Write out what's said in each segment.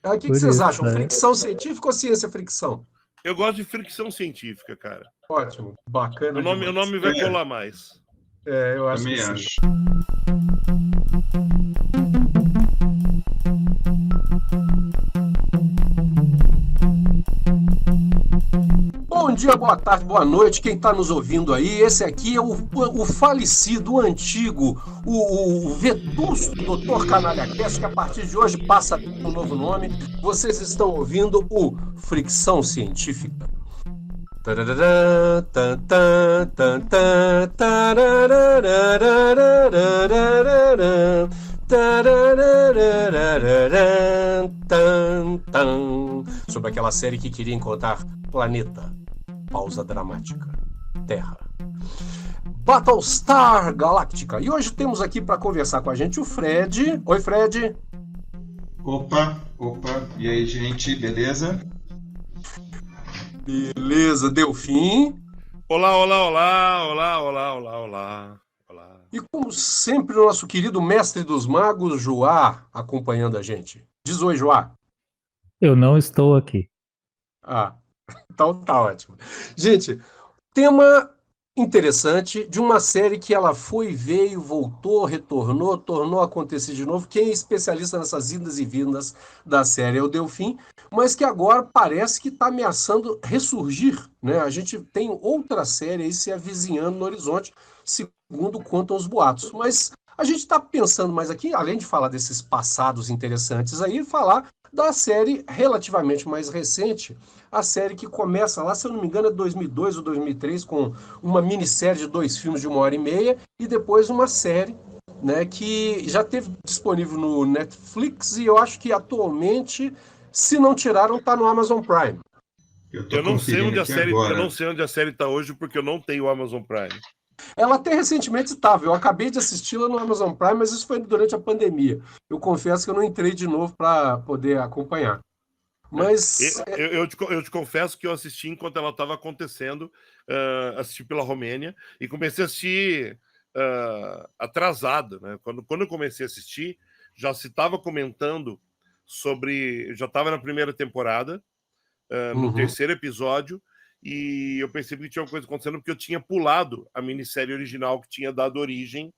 O que Por vocês isso, acham? né? Fricção científica ou ciência fricção? Eu gosto de fricção científica, cara. Ótimo, bacana O demais. nome vai colar mais. Eu acho Também que sim. acho. Bom dia, boa tarde, boa noite, quem está nos ouvindo aí. Esse aqui é o falecido, o antigo, o vetusto Dr. Canalha Cast, que a partir de hoje passa um novo nome. Vocês estão ouvindo o Fricção Científica. Sobre aquela série que queria encontrar planeta. Pausa dramática. Terra. Battlestar Galactica. E hoje temos aqui para conversar com a gente o Fred. Oi, Fred. Opa. E aí, gente, beleza? Beleza, Delfim. Olá. E como sempre, o nosso querido mestre dos magos, Joá, acompanhando a gente. Diz oi, Joá. Eu não estou aqui. Então tá ótimo. Gente, tema interessante de uma série que ela foi, veio, voltou, retornou, tornou a acontecer de novo. Quem é especialista nessas idas e vindas da série é o Delfim, mas que agora parece que está ameaçando ressurgir, né? A gente tem outra série aí se avizinhando no horizonte, segundo contam os boatos. Mas a gente está pensando mais aqui, além de falar desses passados interessantes aí, falar da série relativamente mais recente, a série que começa lá, se eu não me engano, é 2002 ou 2003, com uma minissérie de 2 filmes de 1h30, e depois uma série, né, que já teve disponível no Netflix, e eu acho que atualmente, se não tiraram, está no Amazon Prime. Eu não sei onde a série está hoje, porque eu não tenho o Amazon Prime. Ela até recentemente estava, eu acabei de assisti-la no Amazon Prime, mas isso foi durante a pandemia. Eu confesso que eu não entrei de novo para poder acompanhar. Mas eu te confesso que eu assisti enquanto ela estava acontecendo, assisti pela Romênia e comecei a assistir atrasado, né? Quando eu comecei a assistir, já se estava comentando sobre, já estava na primeira temporada, no terceiro episódio, e eu percebi que tinha uma coisa acontecendo porque eu tinha pulado a minissérie original que tinha dado origem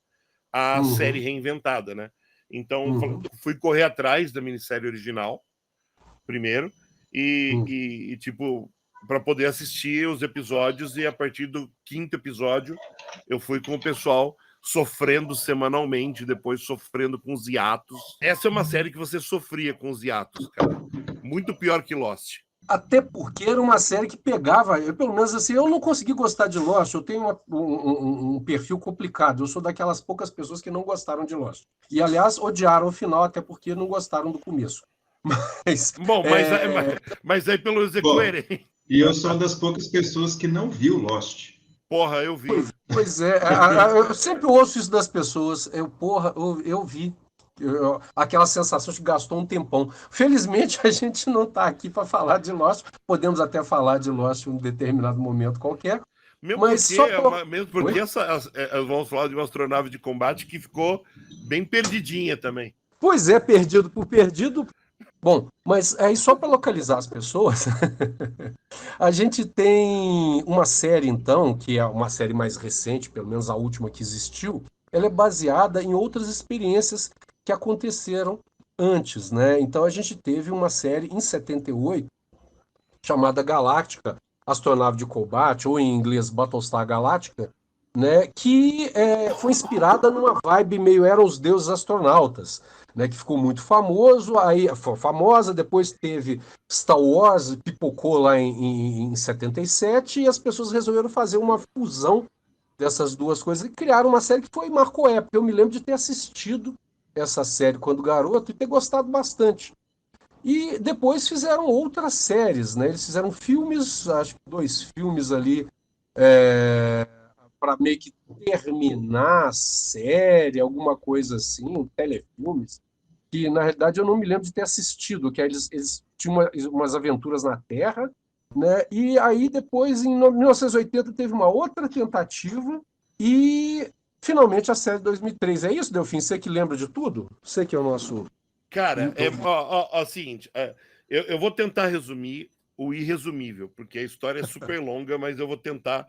à série reinventada, né? Então fui correr atrás da minissérie original primeiro e tipo, para poder assistir os episódios, e a partir do 5º episódio eu fui com o pessoal sofrendo semanalmente, depois sofrendo com os hiatos. Essa é uma série que você sofria com os hiatos, cara. Muito pior que Lost. Até porque era uma série que pegava, pelo menos assim, eu não consegui gostar de Lost, eu tenho um perfil complicado, eu sou daquelas poucas pessoas que não gostaram de Lost. E, aliás, odiaram o final, até porque não gostaram do começo. Mas aí pelo menos é coerente. E eu sou uma das poucas pessoas que não viu Lost. Porra, eu vi. Pois é, eu sempre ouço isso das pessoas, eu vi. Aquela sensação de que gastou um tempão. Felizmente a gente não está aqui para falar de Lost, podemos até falar de Lost em um determinado momento qualquer. Mesmo porque vamos falar de uma astronave de combate que ficou bem perdidinha também. Pois é, perdido por perdido. Bom, mas aí só para localizar as pessoas, a gente tem uma série então, que é uma série mais recente, pelo menos a última que existiu, ela é baseada em outras experiências que aconteceram antes, né? Então a gente teve uma série em 78 chamada Galáctica, Astronave de Combate, ou em inglês Battlestar Galactica, né? Que foi inspirada numa vibe meio Eram os Deuses Astronautas, né? Que ficou muito famosa, depois teve Star Wars, pipocou lá em 77, e as pessoas resolveram fazer uma fusão dessas duas coisas e criaram uma série que marcou época. Eu me lembro de ter assistido essa série quando garoto e ter gostado bastante. E depois fizeram outras séries, né? Eles fizeram filmes, acho que 2 filmes ali, para meio que terminar a série, alguma coisa assim, telefilmes, que na realidade eu não me lembro de ter assistido, que eles tinham umas aventuras na Terra, né? E aí depois, em 1980, teve uma outra tentativa e finalmente a série de 2003. É isso, Delfim? Você que lembra de tudo? Você que é o nosso Cara, Então, ó, seguinte, eu vou tentar resumir o irresumível, porque a história é super longa, mas eu vou tentar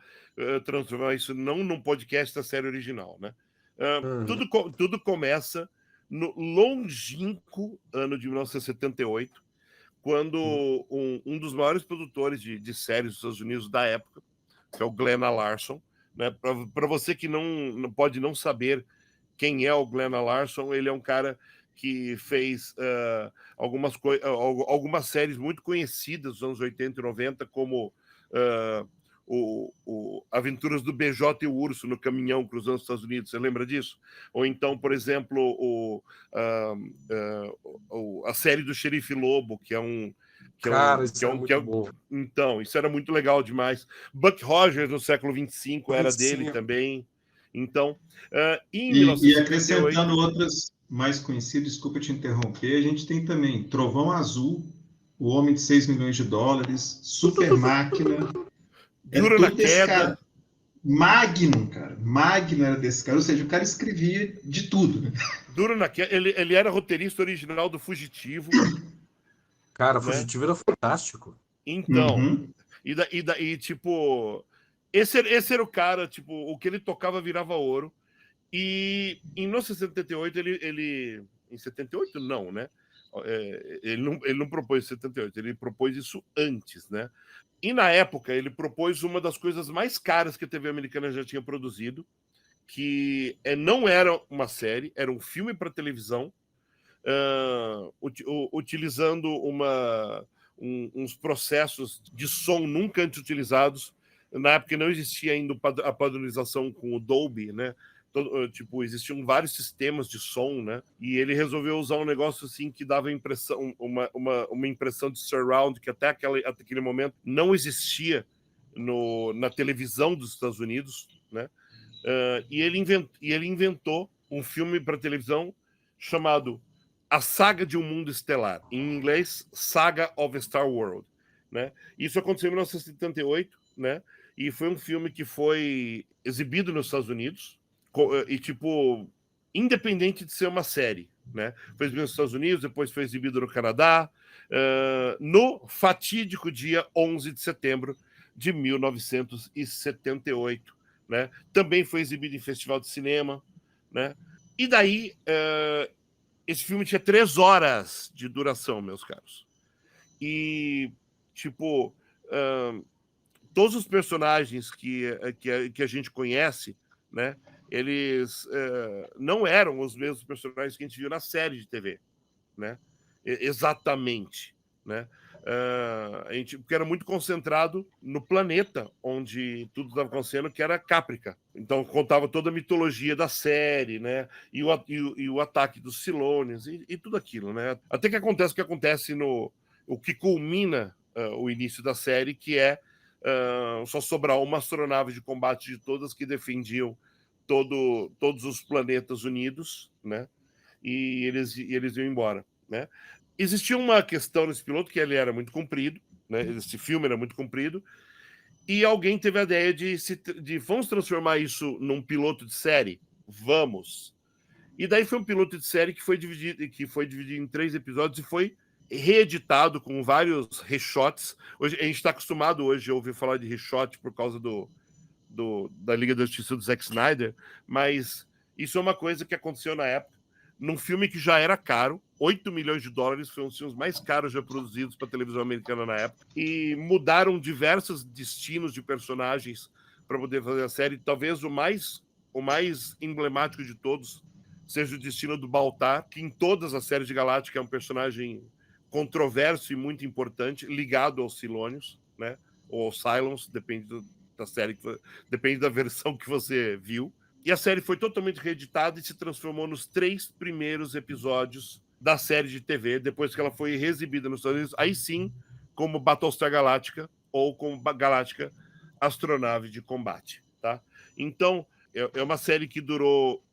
transformar isso não num podcast da série original, né? uhum. Tudo começa no longínquo ano de 1978, quando um dos maiores produtores de séries dos Estados Unidos da época, que é o Glenn Larson, né? Para você que não pode não saber quem é o Glenn Larson, ele é um cara que fez algumas séries muito conhecidas dos anos 80 e 90, como Aventuras do BJ e o Urso no Caminhão cruzando os Estados Unidos. Você lembra disso? Ou então, por exemplo, a série do Xerife Lobo, que é um. Cara, isso era muito bom. Então, isso era muito legal demais. Buck Rogers, no século XXV, era dele 25. também. Então, em E 1978... acrescentando outras mais conhecidas, desculpa te interromper, a gente tem também Trovão Azul, O Homem de 6 milhões de dólares, Super Máquina, é Duro na tudo desse Queda. cara. Magnum, cara. Magnum era desse cara, ou seja, o cara escrevia de tudo, né? Duro na Queda. Ele era roteirista original do Fugitivo. Cara, Né? Fugitivo era fantástico. Então, tipo, esse era o cara, tipo, o que ele tocava virava ouro. E em 1978, em 78 não, né? Ele não propôs em 78, ele propôs isso antes, né? E na época ele propôs uma das coisas mais caras que a TV americana já tinha produzido, que não era uma série, era um filme para televisão, utilizando uns processos de som nunca antes utilizados. Na época não existia ainda a padronização com o Dolby, né? Tipo, existiam vários sistemas de som, né? E ele resolveu usar um negócio assim que dava impressão, uma impressão de surround que até aquele momento não existia na televisão dos Estados Unidos, né? E ele inventou um filme para televisão chamado A Saga de um Mundo Estelar, em inglês, Saga of a Star World, né? Isso aconteceu em 1978, né? E foi um filme que foi exibido nos Estados Unidos e, tipo, independente de ser uma série, né? Foi exibido nos Estados Unidos, depois foi exibido no Canadá, no fatídico dia 11 de setembro de 1978, né? Também foi exibido em festival de cinema, né? E daí, esse filme tinha 3 horas de duração, meus caros. E, tipo, todos os personagens que a gente conhece, né? Eles não eram os mesmos personagens que a gente viu na série de TV, né? Exatamente, né? Porque era muito concentrado no planeta onde tudo estava acontecendo, que era Caprica. Então contava toda a mitologia da série, né? E o ataque dos Silônios e tudo aquilo, né? Até que acontece o que acontece o que culmina o início da série, que é só sobrar uma astronave de combate de todas que defendiam todos os planetas unidos, né? E eles iam embora, né? Existia uma questão nesse piloto que ele era muito comprido, né? Esse filme era muito comprido, e alguém teve a ideia de vamos transformar isso num piloto de série? Vamos. E daí foi um piloto de série que foi dividido em 3 episódios e foi reeditado com vários reshots. Hoje, a gente está acostumado hoje a ouvir falar de reshots por causa da Liga da Justiça do Zack Snyder, mas isso é uma coisa que aconteceu na época, num filme que já era caro, 8 milhões de dólares, foi um dos filmes mais caros já produzidos para a televisão americana na época, e mudaram diversos destinos de personagens para poder fazer a série. Talvez o mais emblemático de todos seja o destino do Baltar, que em todas as séries de Galáctica é um personagem controverso e muito importante, ligado aos Silônios, né? Ou aos Cylons, depende da série, depende da versão que você viu. E a série foi totalmente reeditada e se transformou nos 3 primeiros episódios da série de TV, depois que ela foi reexibida nos Estados Unidos, aí sim, como Battlestar Galactica ou como Galáctica Astronave de Combate, tá? Então, é uma série que durou,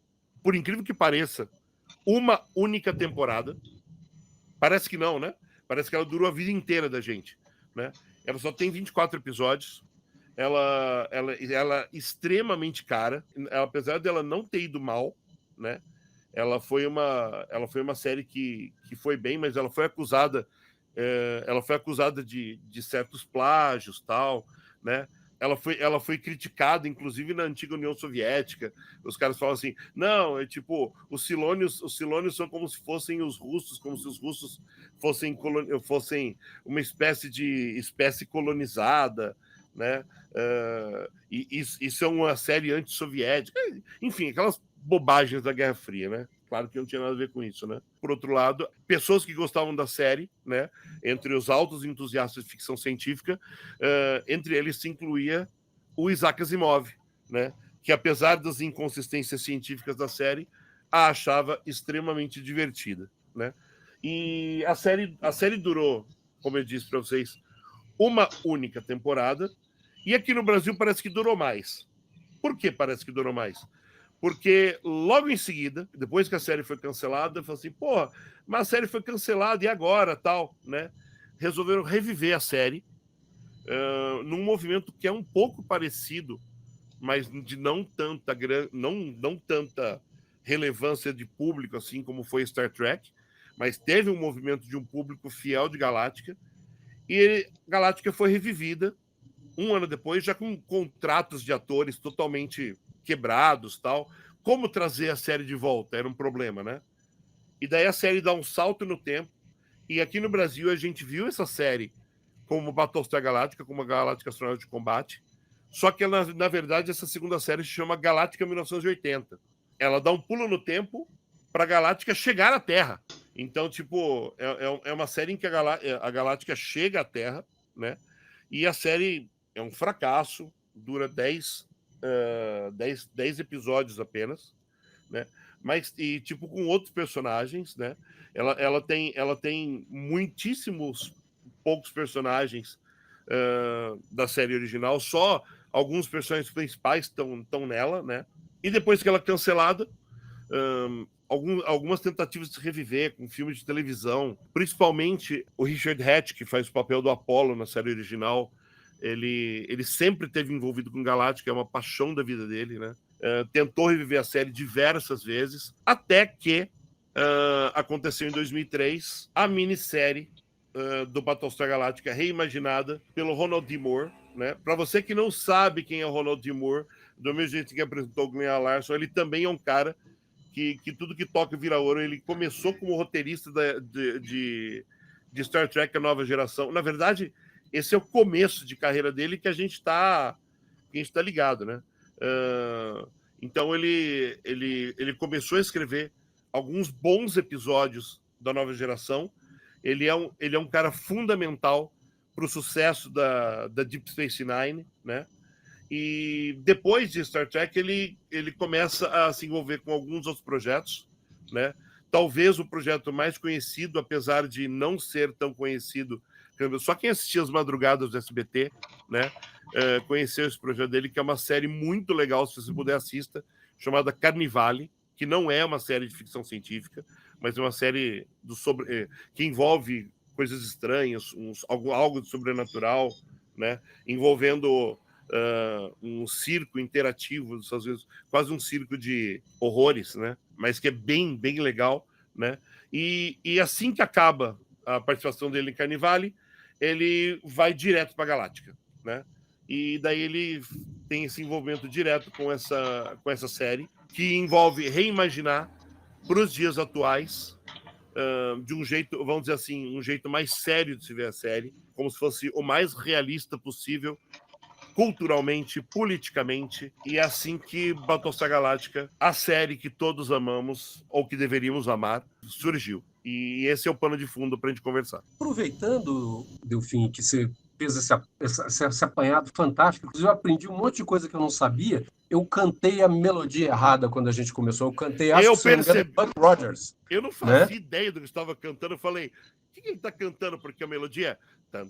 por incrível que pareça, uma única temporada. Parece que não, né? Parece que ela durou a vida inteira da gente, né? Ela só tem 24 episódios. Ela é extremamente cara, apesar dela não ter ido mal, né? ela foi uma série que foi bem, mas ela foi acusada de certos plágios, tal, né? Ela foi criticada, inclusive na antiga União Soviética. Os caras falam assim, não, é tipo, os Silônios são como se fossem os russos, como se os russos fossem uma espécie colonizada, né? E isso é uma série antissoviética. Enfim, aquelas bobagens da Guerra Fria, né? Claro que não tinha nada a ver com isso, né? Por outro lado, pessoas que gostavam da série, né? Entre os altos entusiastas de ficção científica, entre eles se incluía o Isaac Asimov, né? Que apesar das inconsistências científicas da série, a achava extremamente divertida, né? E a série durou, como eu disse para vocês, uma única temporada, e aqui no Brasil parece que durou mais. Por que parece que durou mais? Porque logo em seguida, depois que a série foi cancelada, eu falei assim, porra, mas a série foi cancelada e agora, tal, né? Resolveram reviver a série num movimento que é um pouco parecido, mas de não tanta relevância de público, assim como foi Star Trek, mas teve um movimento de um público fiel de Galáctica, e Galáctica foi revivida um ano depois, já com contratos de atores totalmente quebrados, tal. Como trazer a série de volta era um problema, né? E daí a série dá um salto no tempo, e aqui no Brasil a gente viu essa série como Battlestar Galáctica, como a Galáctica Astronauta de Combate, só que ela, na verdade essa segunda série se chama Galáctica 1980. Ela dá um pulo no tempo para a Galáctica chegar à Terra. Então, tipo, é uma série em que a Galáctica chega à Terra, né? E a série é um fracasso, dura 10 episódios apenas, né? Mas, e tipo, com outros personagens, né? Ela tem muitíssimos poucos personagens da série original, só alguns personagens principais estão nela, né? E depois que ela é cancelada, algumas tentativas de se reviver com filmes de televisão, principalmente o Richard Hatch, que faz o papel do Apollo na série original, ele sempre esteve envolvido com Galáctica, é uma paixão da vida dele, né? Tentou reviver a série diversas vezes, até que aconteceu em 2003 a minissérie do Battlestar Galáctica reimaginada pelo Ronald D. Moore, né? Para você que não sabe quem é o Ronald D. Moore, do mesmo jeito que apresentou o Glenn Larson, ele também é um cara que tudo que toca vira ouro. Ele começou como roteirista de Star Trek A Nova Geração. Na verdade, esse é o começo de carreira dele que a gente está ligado, né? Então ele começou a escrever alguns bons episódios da Nova Geração. Ele é um cara fundamental para o sucesso da Deep Space Nine, né? E depois de Star Trek, ele começa a se envolver com alguns outros projetos, né? Talvez o projeto mais conhecido, apesar de não ser tão conhecido, só quem assistia as madrugadas do SBT, né? Conheceu esse projeto dele, que é uma série muito legal, se você puder assista, chamada Carnivale, que não é uma série de ficção científica, mas é uma série que envolve coisas estranhas, algo de sobrenatural, né? Envolvendo um circo interativo dos Estados Unidos, quase um circo de horrores, né? Mas que é bem, bem legal, né? E assim que acaba a participação dele em Carnivale, ele vai direto para a Galáctica, né? E daí ele tem esse envolvimento direto com essa série, que envolve reimaginar para os dias atuais, de um jeito, vamos dizer assim, um jeito mais sério de se ver a série, como se fosse o mais realista possível, culturalmente, politicamente, e é assim que Battlestar Galáctica, a série que todos amamos, ou que deveríamos amar, surgiu. E esse é o pano de fundo para a gente conversar. Aproveitando, Delfim, que você fez esse apanhado fantástico, inclusive eu aprendi um monte de coisa que eu não sabia. Eu cantei a melodia errada quando a gente começou. Eu cantei, acho que se não me engano, Buck Rogers. Eu não fazia ideia do que estava cantando. Eu falei, o que ele está cantando? Porque a melodia é...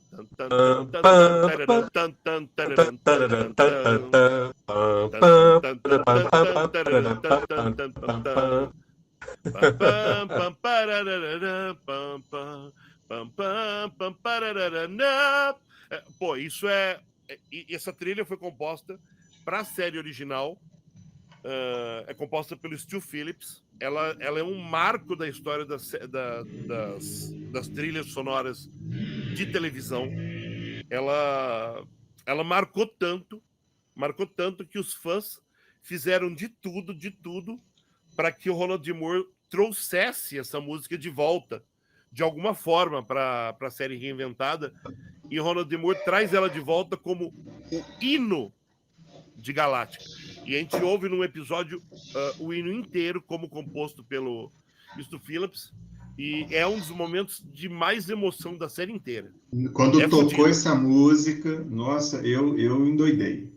Pô, isso é... Essa trilha foi composta para a série original. É composta pelo Stu Phillips, ela é um marco da história das trilhas sonoras de televisão. Ela marcou tanto que os fãs fizeram de tudo para que o Ronald D. Moore trouxesse essa música de volta, de alguma forma, para a série reinventada. E o Ronald D. Moore traz ela de volta como o hino de Galáctica. E a gente ouve num episódio o hino inteiro, como composto pelo Mr. Phillips, e é um dos momentos de mais emoção da série inteira. Quando tocou essa música, nossa, eu endoidei.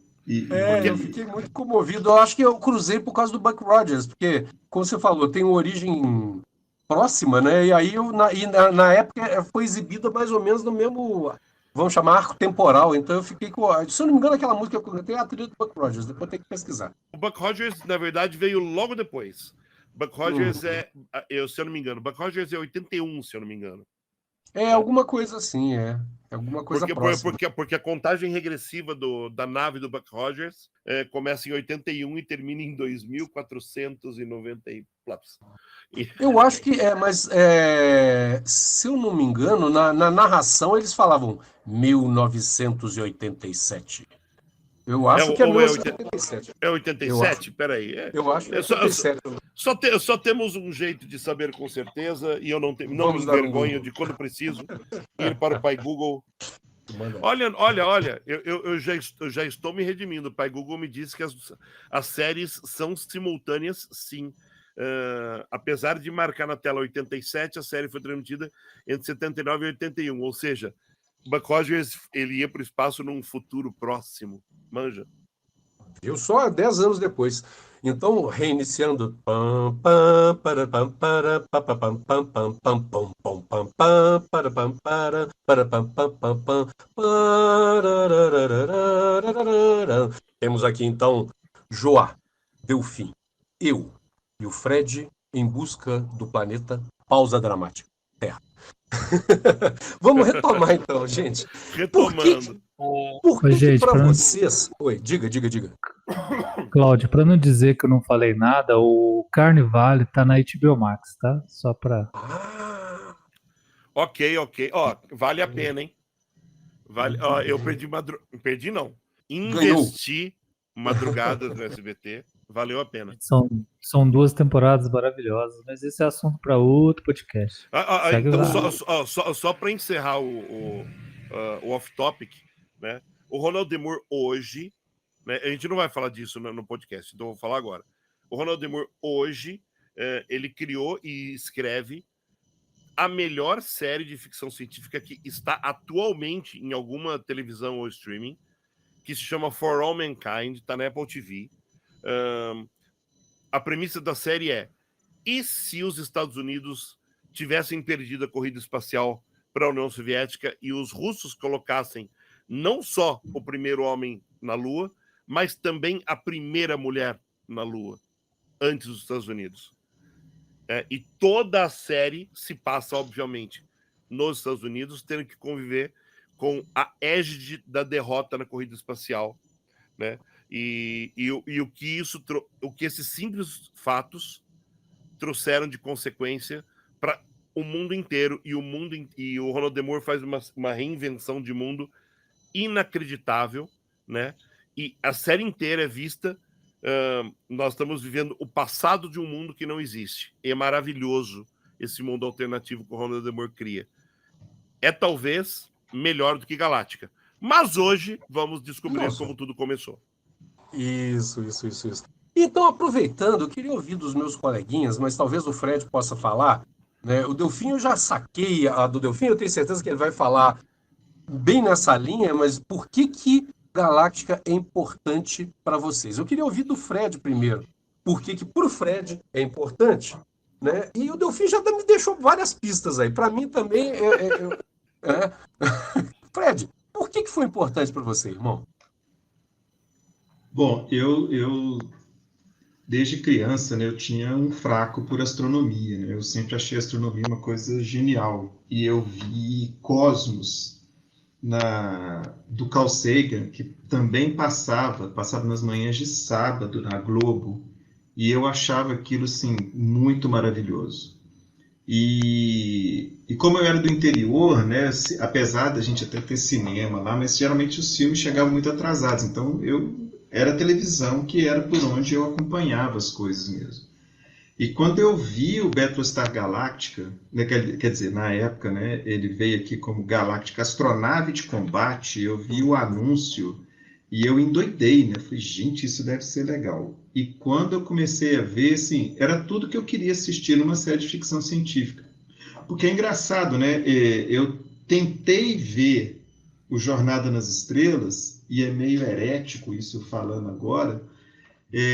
Eu fiquei muito comovido. Eu acho que eu cruzei por causa do Buck Rogers, porque, como você falou, tem uma origem próxima, né? E aí, na época, foi exibida mais ou menos no mesmo, vamos chamar, arco temporal. Então eu fiquei com... Se eu não me engano, aquela música que eu cantei é a trilha do Buck Rogers. Depois tem que pesquisar. O Buck Rogers, na verdade, veio logo depois. Buck Rogers se eu não me engano, Buck Rogers é 81, se eu não me engano. Alguma coisa assim, alguma coisa próxima. Porque a contagem regressiva da nave do Buck Rogers começa em 81 e termina em 2490 e plaps. Eu acho que mas se eu não me engano, na narração eles falavam 1987. Eu acho que é 1987. É 87? Peraí. Eu acho que é 87. Só temos um jeito de saber com certeza, e eu não me envergonho de, quando preciso, ir para o Pai Google. Olha, eu já estou me redimindo. O Pai Google me disse que as séries são simultâneas, sim. Apesar de marcar na tela 87, a série foi transmitida entre 79 e 81, ou seja, Buck Rogers ele ia para o espaço num futuro próximo, manja. Eu só 10 anos depois. Então, reiniciando. Temos aqui, então, Joá, Delfim, eu e o Fred em busca do planeta Pausa Dramática, Terra. Vamos retomar, então, gente. Retomando. Por que para vocês... Oi, diga. Cláudio, para não dizer que eu não falei nada, o Carnivale tá na HBO Max, tá? Só para... Ok. Vale a pena, hein? Vale. Eu perdi não. Investi madrugada no SBT. Valeu a pena. São 2 temporadas maravilhosas, mas esse é assunto para outro podcast. Então, só para encerrar o off-topic, né? O Ronald D. Moore hoje, né? A gente não vai falar disso no podcast, então eu vou falar agora. O Ronald D. Moore hoje, ele criou e escreve a melhor série de ficção científica que está atualmente em alguma televisão ou streaming, que se chama For All Mankind, está na Apple TV. A premissa da série é: e se os Estados Unidos tivessem perdido a corrida espacial para a União Soviética e os russos colocassem não só o primeiro homem na Lua, mas também a primeira mulher na Lua, antes dos Estados Unidos? E toda a série se passa, obviamente, nos Estados Unidos, tendo que conviver com a égide da derrota na corrida espacial, né? E o que esses simples fatos trouxeram de consequência para o mundo inteiro, e o Ronald D. Moore faz uma reinvenção de mundo inacreditável, né? E a série inteira é vista. Nós estamos vivendo o passado de um mundo que não existe. É maravilhoso esse mundo alternativo que o Ronald D. Moore cria. É talvez melhor do que Galáctica. Mas hoje vamos descobrir como tudo começou. Isso. Então, aproveitando, eu queria ouvir dos meus coleguinhas, mas talvez o Fred possa falar, né? O Delfim, eu já saquei a do Delfim, eu tenho certeza que ele vai falar bem nessa linha, mas por que Galáctica é importante para vocês? Eu queria ouvir do Fred primeiro. Por que para o Fred é importante? Né? E o Delfim já me deixou várias pistas aí. Para mim também Fred, por que foi importante para você, irmão? Bom, eu desde criança, né, eu tinha um fraco por astronomia, né? Eu sempre achei a astronomia uma coisa genial. E eu vi Cosmos do Carl Sagan, que também passava nas manhãs de sábado na Globo. E eu achava aquilo, assim, muito maravilhoso. E como eu era do interior, né, apesar da gente até ter cinema lá, mas geralmente os filmes chegavam muito atrasados. Então era a televisão que era por onde eu acompanhava as coisas mesmo. E quando eu vi o Battlestar Galactica, né, quer dizer, na época, né, ele veio aqui como Galactica Astronave de Combate, eu vi o anúncio e eu endoidei, né? Falei, gente, isso deve ser legal. E quando eu comecei a ver, assim, era tudo que eu queria assistir numa série de ficção científica. Porque é engraçado, né? Eu tentei ver o Jornada nas Estrelas, e é meio herético isso falando agora,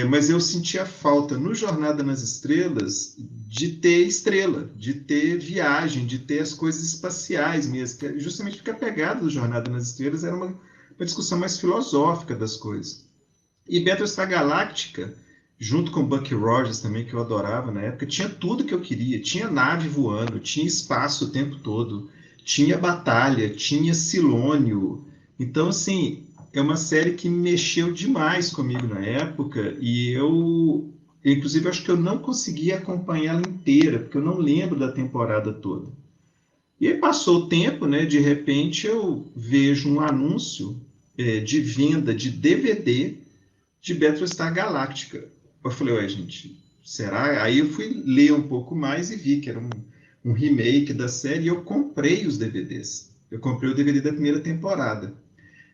mas eu sentia falta no Jornada nas Estrelas de ter estrela, de ter viagem, de ter as coisas espaciais mesmo, justamente porque a pegada do Jornada nas Estrelas era uma discussão mais filosófica das coisas. E Battlestar Galactica, junto com Bucky Rogers também, que eu adorava na época, tinha tudo que eu queria. Tinha nave voando, tinha espaço o tempo todo, tinha batalha, tinha Silônio. Então, assim, é uma série que mexeu demais comigo na época e inclusive, acho que eu não consegui acompanhar ela inteira, porque eu não lembro da temporada toda. E aí passou o tempo, né? De repente eu vejo um anúncio de venda de DVD de Battlestar Galactica. Eu falei, ué, gente, será? Aí eu fui ler um pouco mais e vi que era um remake da série e eu comprei os DVDs. Eu comprei o DVD da primeira temporada.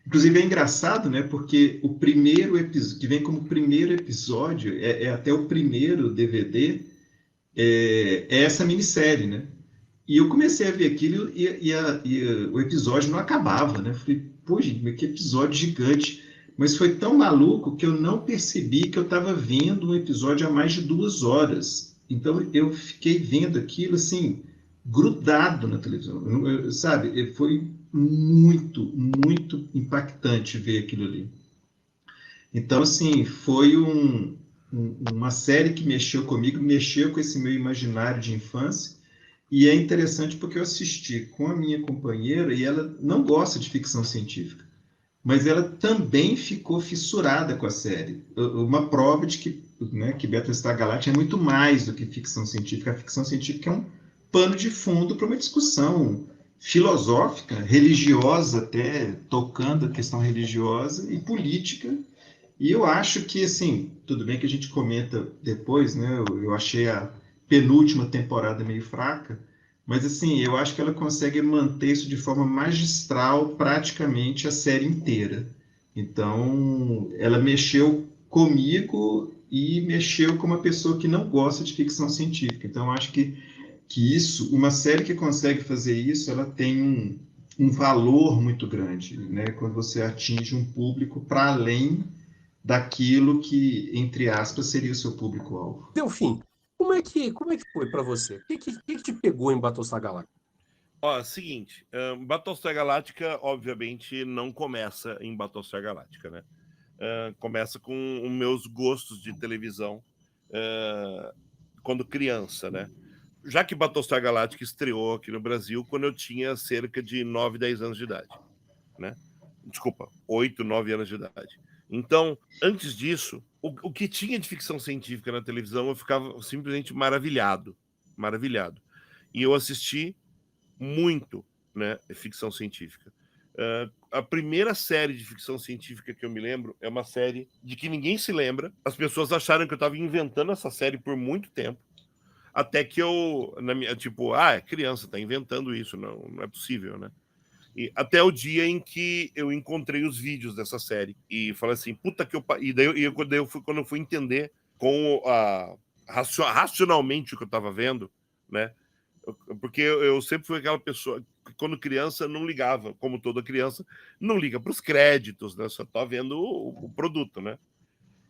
Inclusive é engraçado, né? Porque o primeiro episódio, que vem como primeiro episódio, é até o primeiro DVD, é essa minissérie, né? E eu comecei a ver aquilo e o episódio não acabava, né? Falei, pô, gente, mas que episódio gigante. Mas foi tão maluco que eu não percebi que eu estava vendo um episódio há mais de 2 horas. Então eu fiquei vendo aquilo assim, grudado na televisão. Sabe? Foi muito, muito impactante ver aquilo ali. Então, assim, foi uma série que mexeu comigo, mexeu com esse meu imaginário de infância. E é interessante porque eu assisti com a minha companheira e ela não gosta de ficção científica, mas ela também ficou fissurada com a série. Uma prova de que, né, que Battlestar Galactica é muito mais do que ficção científica. A ficção científica é um pano de fundo para uma discussão filosófica, religiosa até, tocando a questão religiosa e política. E eu acho que, assim, tudo bem que a gente comenta depois, né? Eu achei a penúltima temporada meio fraca, mas, assim, eu acho que ela consegue manter isso de forma magistral praticamente a série inteira. Então, ela mexeu comigo e mexeu com uma pessoa que não gosta de ficção científica. Então, eu acho que isso, uma série que consegue fazer isso, ela tem um valor muito grande, né? Quando você atinge um público para além daquilo que, entre aspas, seria o seu público-alvo. Delfim, como é que foi para você? O que te pegou em Battlestar Galactica? Ó, seguinte, Battlestar Galactica, obviamente, não começa em Battlestar Galactica, né? Começa com os meus gostos de televisão quando criança, né? Já que Battlestar Galactica estreou aqui no Brasil quando eu tinha cerca de 9, 10 anos de idade, né? Desculpa, 8, 9 anos de idade. Então, antes disso, o que tinha de ficção científica na televisão, eu ficava simplesmente maravilhado. Maravilhado. E eu assisti muito, né, ficção científica. A primeira série de ficção científica que eu me lembro é uma série de que ninguém se lembra. As pessoas acharam que eu estava inventando essa série por muito tempo. Até que eu, tipo, é criança, tá inventando isso, não é possível, né? E até o dia em que eu encontrei os vídeos dessa série e falei assim, puta que eu... E daí quando eu fui entender racionalmente o que eu estava vendo, né? Porque eu sempre fui aquela pessoa que, quando criança, não ligava, como toda criança, não liga para os créditos, né? Só tá vendo o produto, né?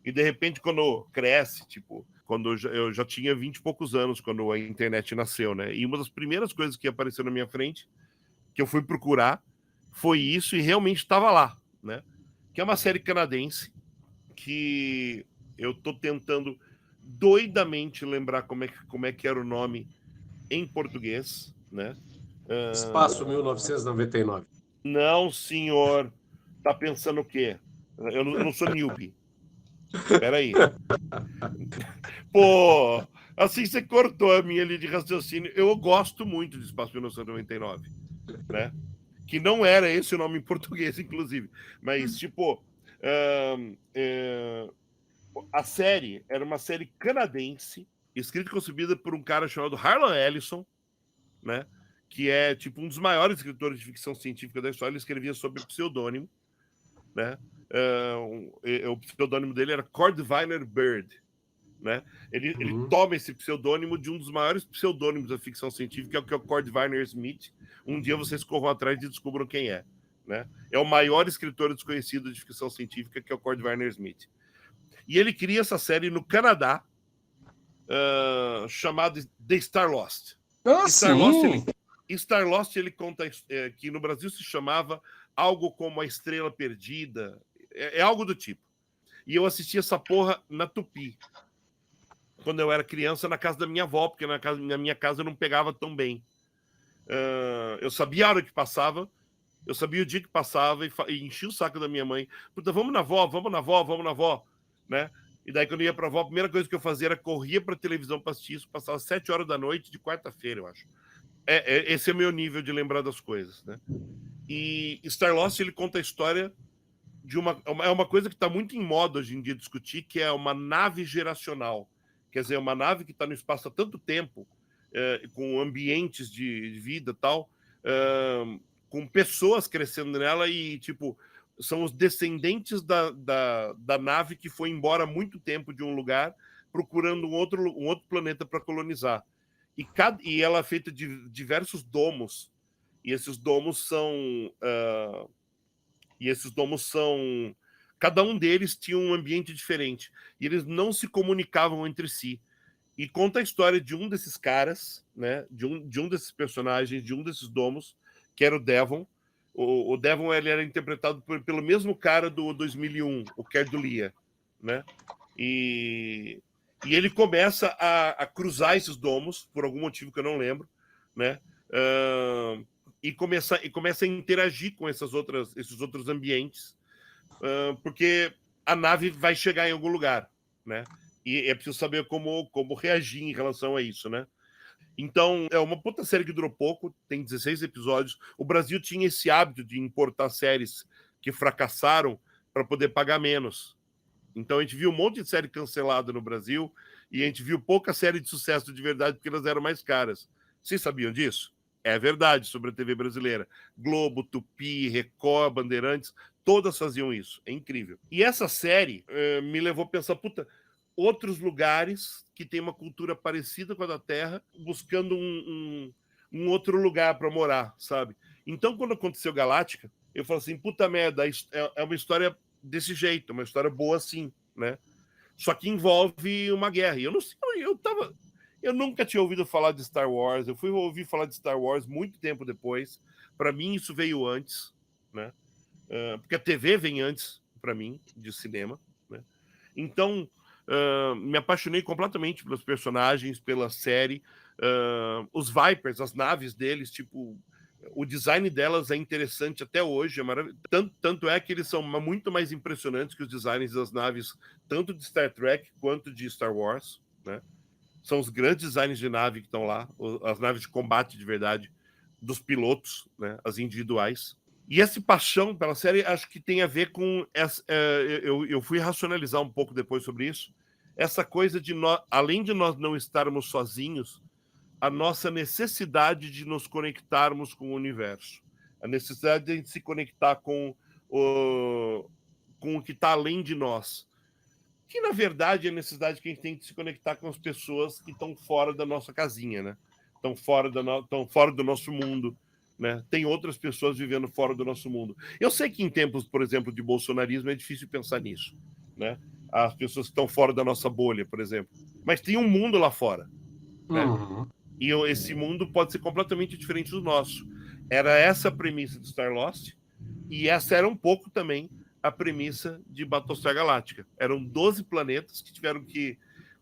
E de repente, quando cresce, tipo, quando eu já tinha 20 e poucos anos, quando a internet nasceu, né? E uma das primeiras coisas que apareceu na minha frente, que eu fui procurar, foi isso e realmente estava lá, né? Que é uma série canadense que eu tô tentando doidamente lembrar como é que era o nome em português, né? Espaço 1999. Não, senhor. Tá pensando o quê? Eu não sou newbie. Peraí. Pô, assim você cortou a minha linha de raciocínio. Eu gosto muito de Espaço 1999, né? Que não era esse o nome em português, inclusive. Mas, tipo, a série era uma série canadense, escrita e concebida por um cara chamado Harlan Ellison, né? Que é, tipo, um dos maiores escritores de ficção científica da história. Ele escrevia sob pseudônimo, né? O pseudônimo dele era Cordwainer Bird, né? Ele toma esse pseudônimo de um dos maiores pseudônimos da ficção científica, que é o Cordwainer Smith. Um dia vocês corram atrás e descubram quem é, né? É o maior escritor desconhecido de ficção científica, que é o Cordwainer Smith. E ele cria essa série no Canadá, chamada The Star Lost. Star Lost, ele conta que no Brasil se chamava algo como A Estrela Perdida, é algo do tipo. E eu assisti essa porra na Tupi, quando eu era criança, na casa da minha avó, porque na minha casa eu não pegava tão bem. Eu sabia a hora que passava, eu sabia o dia que passava e enchia o saco da minha mãe. Puta, vamos na avó, né? E daí, quando eu ia pra avó, a primeira coisa que eu fazia era corria pra televisão pra assistir isso, passava 7 horas da noite de quarta-feira, eu acho. Esse é o meu nível de lembrar das coisas, né? E Star Lost, ele conta a história de uma coisa que está muito em moda hoje em dia discutir, que é uma nave geracional. Quer dizer, uma nave que está no espaço há tanto tempo, com ambientes de vida e tal, com pessoas crescendo nela e, tipo, são os descendentes da nave que foi embora há muito tempo de um lugar, procurando um outro planeta para colonizar. E ela é feita de diversos domos, e esses domos são... cada um deles tinha um ambiente diferente. E eles não se comunicavam entre si. E conta a história de um desses caras, né? De um desses personagens, de um desses domos, que era o Devon. O Devon, ele era interpretado pelo mesmo cara do 2001, o Kerdulia, né? E ele começa a cruzar esses domos, por algum motivo que eu não lembro, né? E começa a interagir com esses outros ambientes, porque a nave vai chegar em algum lugar, né? E é preciso saber como reagir em relação a isso, né? Então, é uma puta série que durou pouco, tem 16 episódios. O Brasil tinha esse hábito de importar séries que fracassaram para poder pagar menos. Então, a gente viu um monte de série cancelada no Brasil e a gente viu pouca série de sucesso de verdade porque elas eram mais caras. Vocês sabiam disso? É verdade, sobre a TV brasileira. Globo, Tupi, Record, Bandeirantes, todas faziam isso. É incrível. E essa série me levou a pensar, puta, outros lugares que têm uma cultura parecida com a da Terra, buscando um outro lugar para morar, sabe? Então, quando aconteceu Galáctica, eu falei assim, puta merda, é uma história desse jeito, uma história boa assim, né? Só que envolve uma guerra. E eu não sei, eu nunca tinha ouvido falar de Star Wars. Eu fui ouvir falar de Star Wars muito tempo depois. Para mim, isso veio antes, né? Porque a TV vem antes, para mim, de cinema, né? Então, me apaixonei completamente pelos personagens, pela série. Os Vipers, as naves deles, tipo, o design delas é interessante até hoje, é maravilhoso. Tanto é que eles são muito mais impressionantes que os designs das naves, tanto de Star Trek quanto de Star Wars, né? São os grandes designs de nave que estão lá, as naves de combate de verdade, dos pilotos, né? As individuais. E essa paixão pela série, acho que tem a ver com... eu fui racionalizar um pouco depois sobre isso. Essa coisa de, além de nós não estarmos sozinhos, a nossa necessidade de nos conectarmos com o universo. A necessidade de a gente se conectar com o que está além de nós. Que, na verdade, é a necessidade que a gente tem de se conectar com as pessoas que estão fora da nossa casinha, né? Estão fora do nosso mundo, né? Tem outras pessoas vivendo fora do nosso mundo. Eu sei que em tempos, por exemplo, de bolsonarismo é difícil pensar nisso, né? As pessoas que estão fora da nossa bolha, por exemplo. Mas tem um mundo lá fora, né? E esse mundo pode ser completamente diferente do nosso. Era essa a premissa de Star Lost, e essa era um pouco também a premissa de Battlestar Galactica. Eram 12 planetas que tiveram que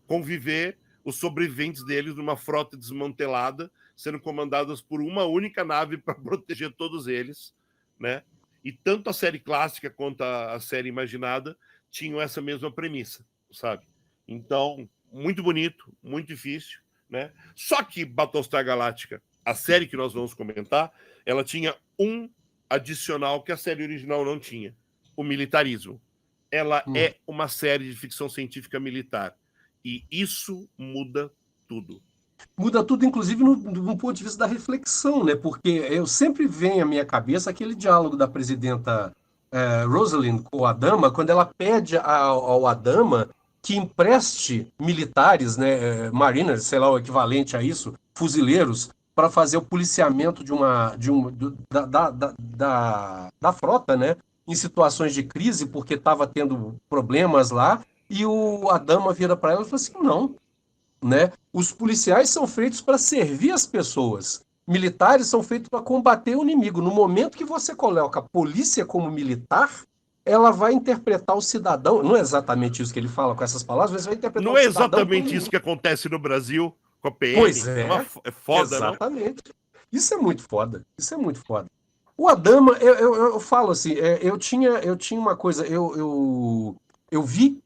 conviver, os sobreviventes deles, numa frota desmantelada, sendo comandadas por uma única nave para proteger todos eles, né? E tanto a série clássica quanto a série imaginada tinham essa mesma premissa, sabe? Então, muito bonito, muito difícil, né? Só que Battlestar Galactica, a série que nós vamos comentar, ela tinha um adicional que a série original não tinha: o militarismo. Ela é uma série de ficção científica militar. E isso muda tudo. Muda tudo, inclusive, no ponto de vista da reflexão, né? Porque eu sempre venho à minha cabeça aquele diálogo da presidenta Rosalind com a Adama, quando ela pede ao Adama que empreste militares, né, mariners, sei lá, o equivalente a isso, fuzileiros, para fazer o policiamento da frota, né, em situações de crise, porque estava tendo problemas lá, e o Adama vira para ela e fala assim, não, né? Os policiais são feitos para servir as pessoas. Militares são feitos para combater o inimigo. No momento que você coloca a polícia como militar, ela vai interpretar o cidadão. Não é exatamente isso que ele fala com essas palavras, mas vai interpretar não o é cidadão exatamente como isso que acontece no Brasil com a PM. Pois é, É foda, exatamente. Não? Isso é muito foda. Isso é muito foda. O Adama, eu falo assim, eu tinha uma coisa, eu vi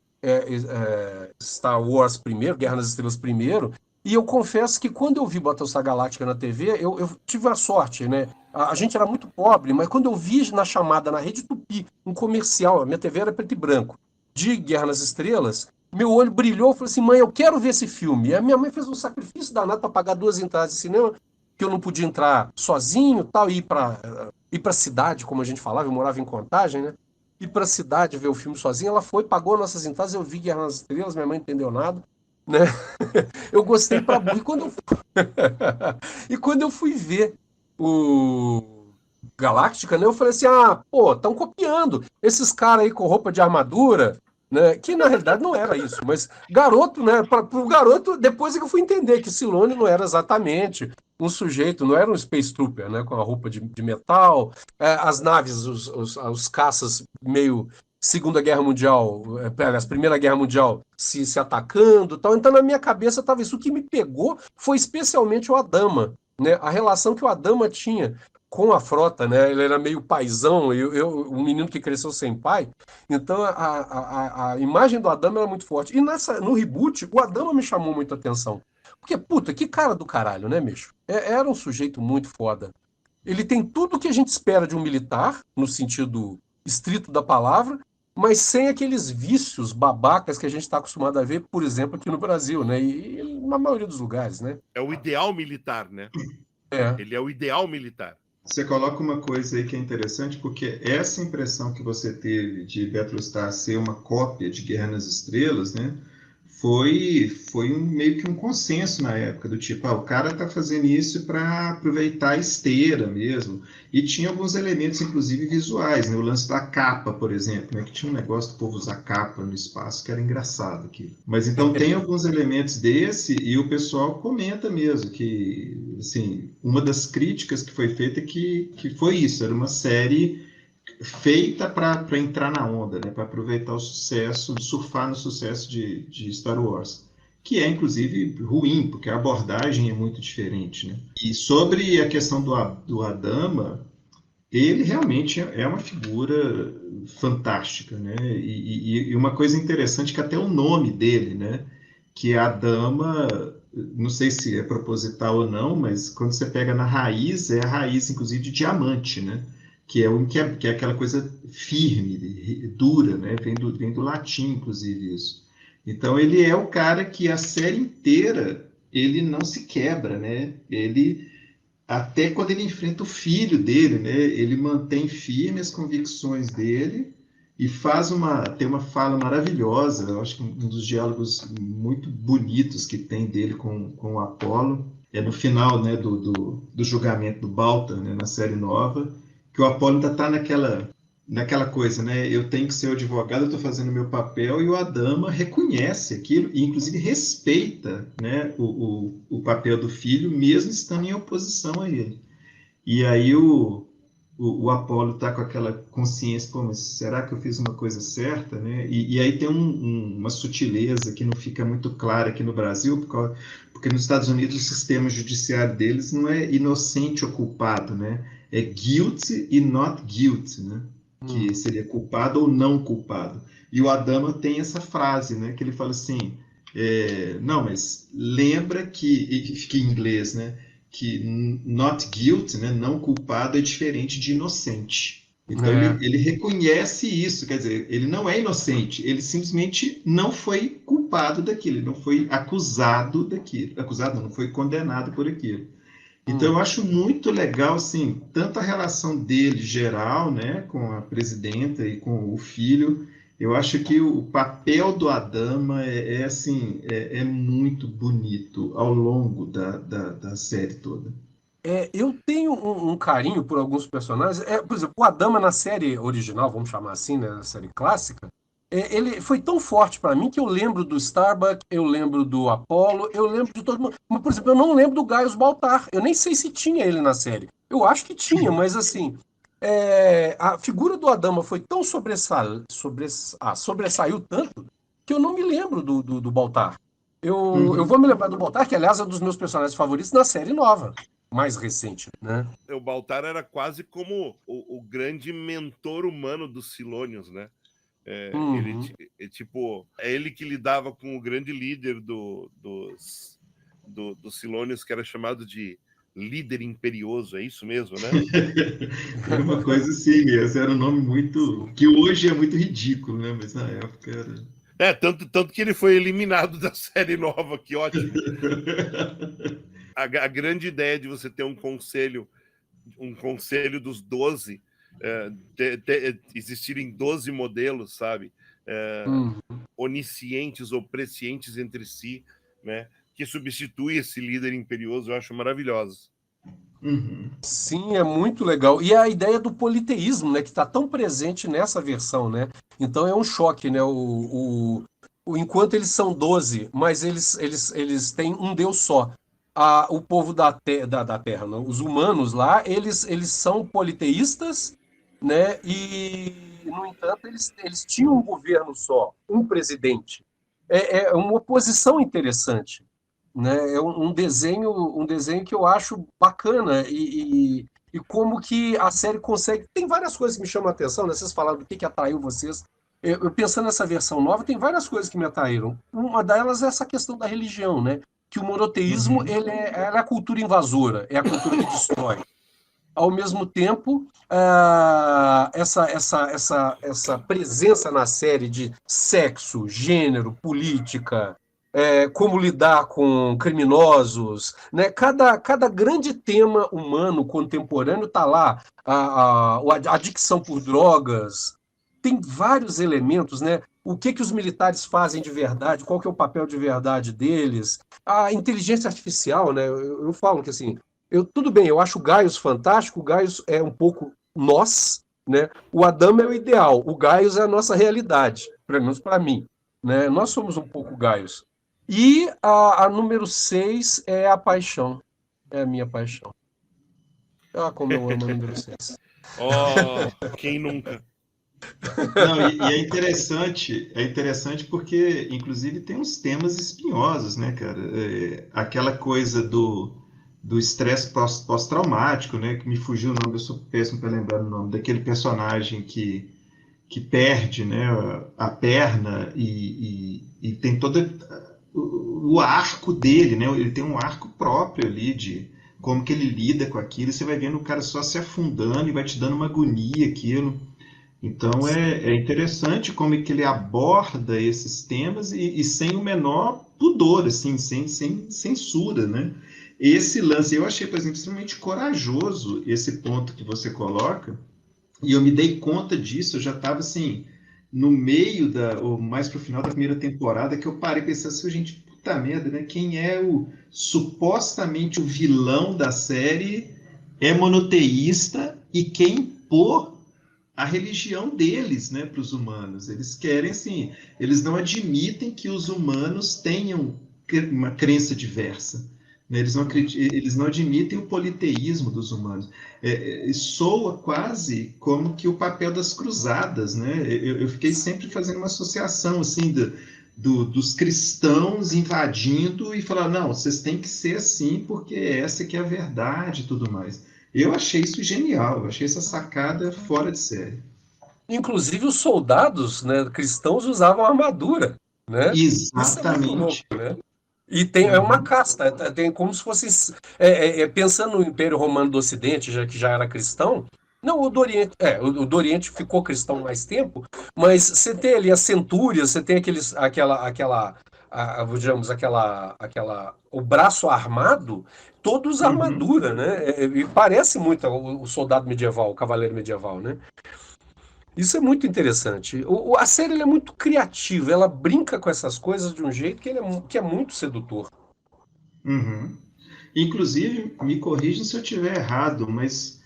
Star Wars primeiro, Guerra nas Estrelas primeiro, e eu confesso que quando eu vi Battlestar Galactica na TV, eu tive a sorte, né? A gente era muito pobre, mas quando eu vi na chamada na Rede Tupi, um comercial, a minha TV era preto e branco, de Guerra nas Estrelas, meu olho brilhou, eu falei assim, mãe, eu quero ver esse filme. E a minha mãe fez um sacrifício danado para pagar 2 entradas de cinema, que eu não podia entrar sozinho, tal, e ir para a cidade, como a gente falava, eu morava em Contagem, né? Ir para a cidade ver o filme sozinha, ela foi, pagou nossas entradas, eu vi Guerra nas Estrelas, minha mãe não entendeu nada, né? Eu gostei para burro. E quando eu fui ver o Galáctica, né, eu falei assim, pô, estão copiando. Esses caras aí com roupa de armadura, né, que na realidade não era isso, mas garoto, né, para o garoto, depois é que eu fui entender que Silone não era exatamente um sujeito, não era um Space Trooper, né, com a roupa de metal, as naves, os caças meio Segunda Guerra Mundial, a Primeira Guerra Mundial se atacando, tal. Então na minha cabeça estava isso. O que me pegou foi especialmente o Adama, né, a relação que o Adama tinha com a frota, né? Ele era meio paizão, um menino que cresceu sem pai. Então a imagem do Adama era muito forte. E no reboot, o Adama me chamou muito a atenção. Porque, puta, que cara do caralho, né, bicho? Era um sujeito muito foda. Ele tem tudo o que a gente espera de um militar, no sentido estrito da palavra, mas sem aqueles vícios babacas que a gente está acostumado a ver, por exemplo, aqui no Brasil, né? E na maioria dos lugares, né? É o ideal militar, né? Ele é o ideal militar. Você coloca uma coisa aí que é interessante, porque essa impressão que você teve de Battlestar ser uma cópia de Guerra nas Estrelas, né, foi meio que um consenso na época, do tipo, o cara está fazendo isso para aproveitar a esteira mesmo. E tinha alguns elementos, inclusive visuais, né, o lance da capa, por exemplo, né, que tinha um negócio do povo usar capa no espaço, que era engraçado aqui. Mas então tem alguns elementos desse, e o pessoal comenta mesmo que, assim, uma das críticas que foi feita é que foi isso, era uma série feita para entrar na onda, né, para aproveitar o sucesso, surfar no sucesso de Star Wars, que é inclusive ruim, porque a abordagem é muito diferente, né? E sobre a questão do Adama, ele realmente é uma figura fantástica, né? E uma coisa interessante que até o nome dele, né? Que é Adama, não sei se é proposital ou não, mas quando você pega na raiz, é a raiz, inclusive, de diamante, né? Que é aquela coisa firme, dura, né? Vem do latim, inclusive, isso. Então, ele é o cara que a série inteira ele não se quebra, né? Ele, até quando ele enfrenta o filho dele, né? Ele mantém firme as convicções dele e tem uma fala maravilhosa, eu acho que um dos diálogos muito bonitos que tem dele com o Apollo, é no final, né, do julgamento do Baltar, né, na série nova, que o Apollo ainda está naquela coisa, né? Eu tenho que ser o advogado, eu estou fazendo o meu papel, e o Adama reconhece aquilo e, inclusive, respeita, né, o papel do filho, mesmo estando em oposição a ele. E aí o Apolo está com aquela consciência, pô, mas será que eu fiz uma coisa certa, né? E aí tem uma sutileza que não fica muito clara aqui no Brasil, porque nos Estados Unidos o sistema judiciário deles não é inocente ou culpado, né? É guilty e not guilty, né? Que seria culpado ou não culpado. E o Adama tem essa frase, né, que ele fala assim, não, mas lembra que, fica em inglês, né, que not guilty, né, não culpado, é diferente de inocente. Então ele reconhece isso, quer dizer, ele não é inocente, ele simplesmente não foi culpado daquilo, ele não foi acusado daquilo, não foi condenado por aquilo. Então eu acho muito legal, assim, tanto a relação dele geral, né, com a presidenta e com o filho. Eu acho que o papel do Adama assim, é muito bonito ao longo da série toda. Eu tenho um carinho por alguns personagens. Por exemplo, o Adama na série original, vamos chamar assim, né, na série clássica, ele foi tão forte para mim que eu lembro do Starbuck, eu lembro do Apollo, eu lembro de todo mundo. Mas, por exemplo, eu não lembro do Gaius Baltar. Eu nem sei se tinha ele na série. Eu acho que tinha, mas assim, a figura do Adama foi tão sobressaiu tanto que eu não me lembro do Baltar. Eu vou me lembrar do Baltar, que aliás é um dos meus personagens favoritos na série nova, mais recente, né? O Baltar era quase como o grande mentor humano dos Silônios, né? Tipo, é ele que lidava com o grande líder dos Silônios, que era chamado de líder imperioso, é isso mesmo, né? Era uma coisa assim mesmo, era um nome muito... que hoje é muito ridículo, né? Mas na época era... Tanto que ele foi eliminado da série nova, que ótimo. A grande ideia de você ter um conselho dos 12, existirem 12 modelos, sabe? Oniscientes ou prescientes entre si, né? Que substitui esse líder imperioso, eu acho maravilhoso. Sim, é muito legal. E a ideia do politeísmo, né, que está tão presente nessa versão, né? Então é um choque, né? Enquanto eles são 12, mas eles têm um Deus só. O povo da Terra, não, os humanos lá, eles são politeístas, né? E, no entanto, eles tinham um governo só, um presidente. É uma oposição interessante, né? É um desenho que eu acho bacana e como que a série consegue. Tem várias coisas que me chamam a atenção, né? Vocês falaram do que atraiu vocês. Eu pensando nessa versão nova, tem várias coisas que me atraíram. Uma delas é essa questão da religião, né? Que o monoteísmo ela é a cultura invasora, é a cultura que destrói. Ao mesmo tempo, essa presença na série de sexo, gênero, política, como lidar com criminosos, né? Cada grande tema humano contemporâneo está lá. A adicção por drogas, tem vários elementos, né? O que os militares fazem de verdade, qual que é o papel de verdade deles, a inteligência artificial, né? Eu falo que assim, tudo bem, eu acho o Gaius fantástico, o Gaius é um pouco nós, né? O Adama é o ideal, o Gaius é a nossa realidade, pelo menos para mim, né? Nós somos um pouco Gaius. E a número 6 é a paixão, é a minha paixão. Como eu amo a número 6. Quem nunca? Não, e é interessante porque, inclusive, tem uns temas espinhosos, né, cara? Aquela coisa do estresse pós-traumático, né? Que me fugiu o nome, eu sou péssimo para lembrar o nome, daquele personagem que perde, né, a perna e tem todo o arco dele, né? Ele tem um arco próprio ali de como que ele lida com aquilo. Você vai vendo o cara só se afundando e vai te dando uma agonia aquilo. Então é interessante como é que ele aborda esses temas e sem o menor pudor, assim, sem censura, né? Esse lance, eu achei, por exemplo, extremamente corajoso esse ponto que você coloca, e eu me dei conta disso, eu já estava assim, no meio ou mais para o final da primeira temporada, que eu parei e pensei assim, gente, puta merda, né? Quem é supostamente o vilão da série é monoteísta e quem impor a religião deles, né, para os humanos. Eles querem, assim, eles não admitem que os humanos tenham uma crença diversa. Né? Eles não admitem o politeísmo dos humanos. Soa quase como que o papel das cruzadas, né? Eu fiquei sempre fazendo uma associação, assim, dos cristãos invadindo e falar, não, vocês têm que ser assim porque essa que é a verdade e tudo mais. Eu achei isso genial, eu achei essa sacada fora de série. Inclusive os soldados, né, cristãos usavam armadura, né? Isso é muito louco, Exatamente. né? E tem uma Uhum. casta, tem como se fosse pensando no Império Romano do Ocidente, já que já era cristão. Não, o do Oriente, o do Oriente ficou cristão mais tempo, mas você tem ali as centúrias, você tem digamos, o braço armado, todos Uhum. armadura, né? E parece muito o soldado medieval, o cavaleiro medieval, né? Isso é muito interessante. A série ela é muito criativa, ela brinca com essas coisas de um jeito que é muito sedutor. Uhum. Inclusive, me corrija se eu estiver errado, mas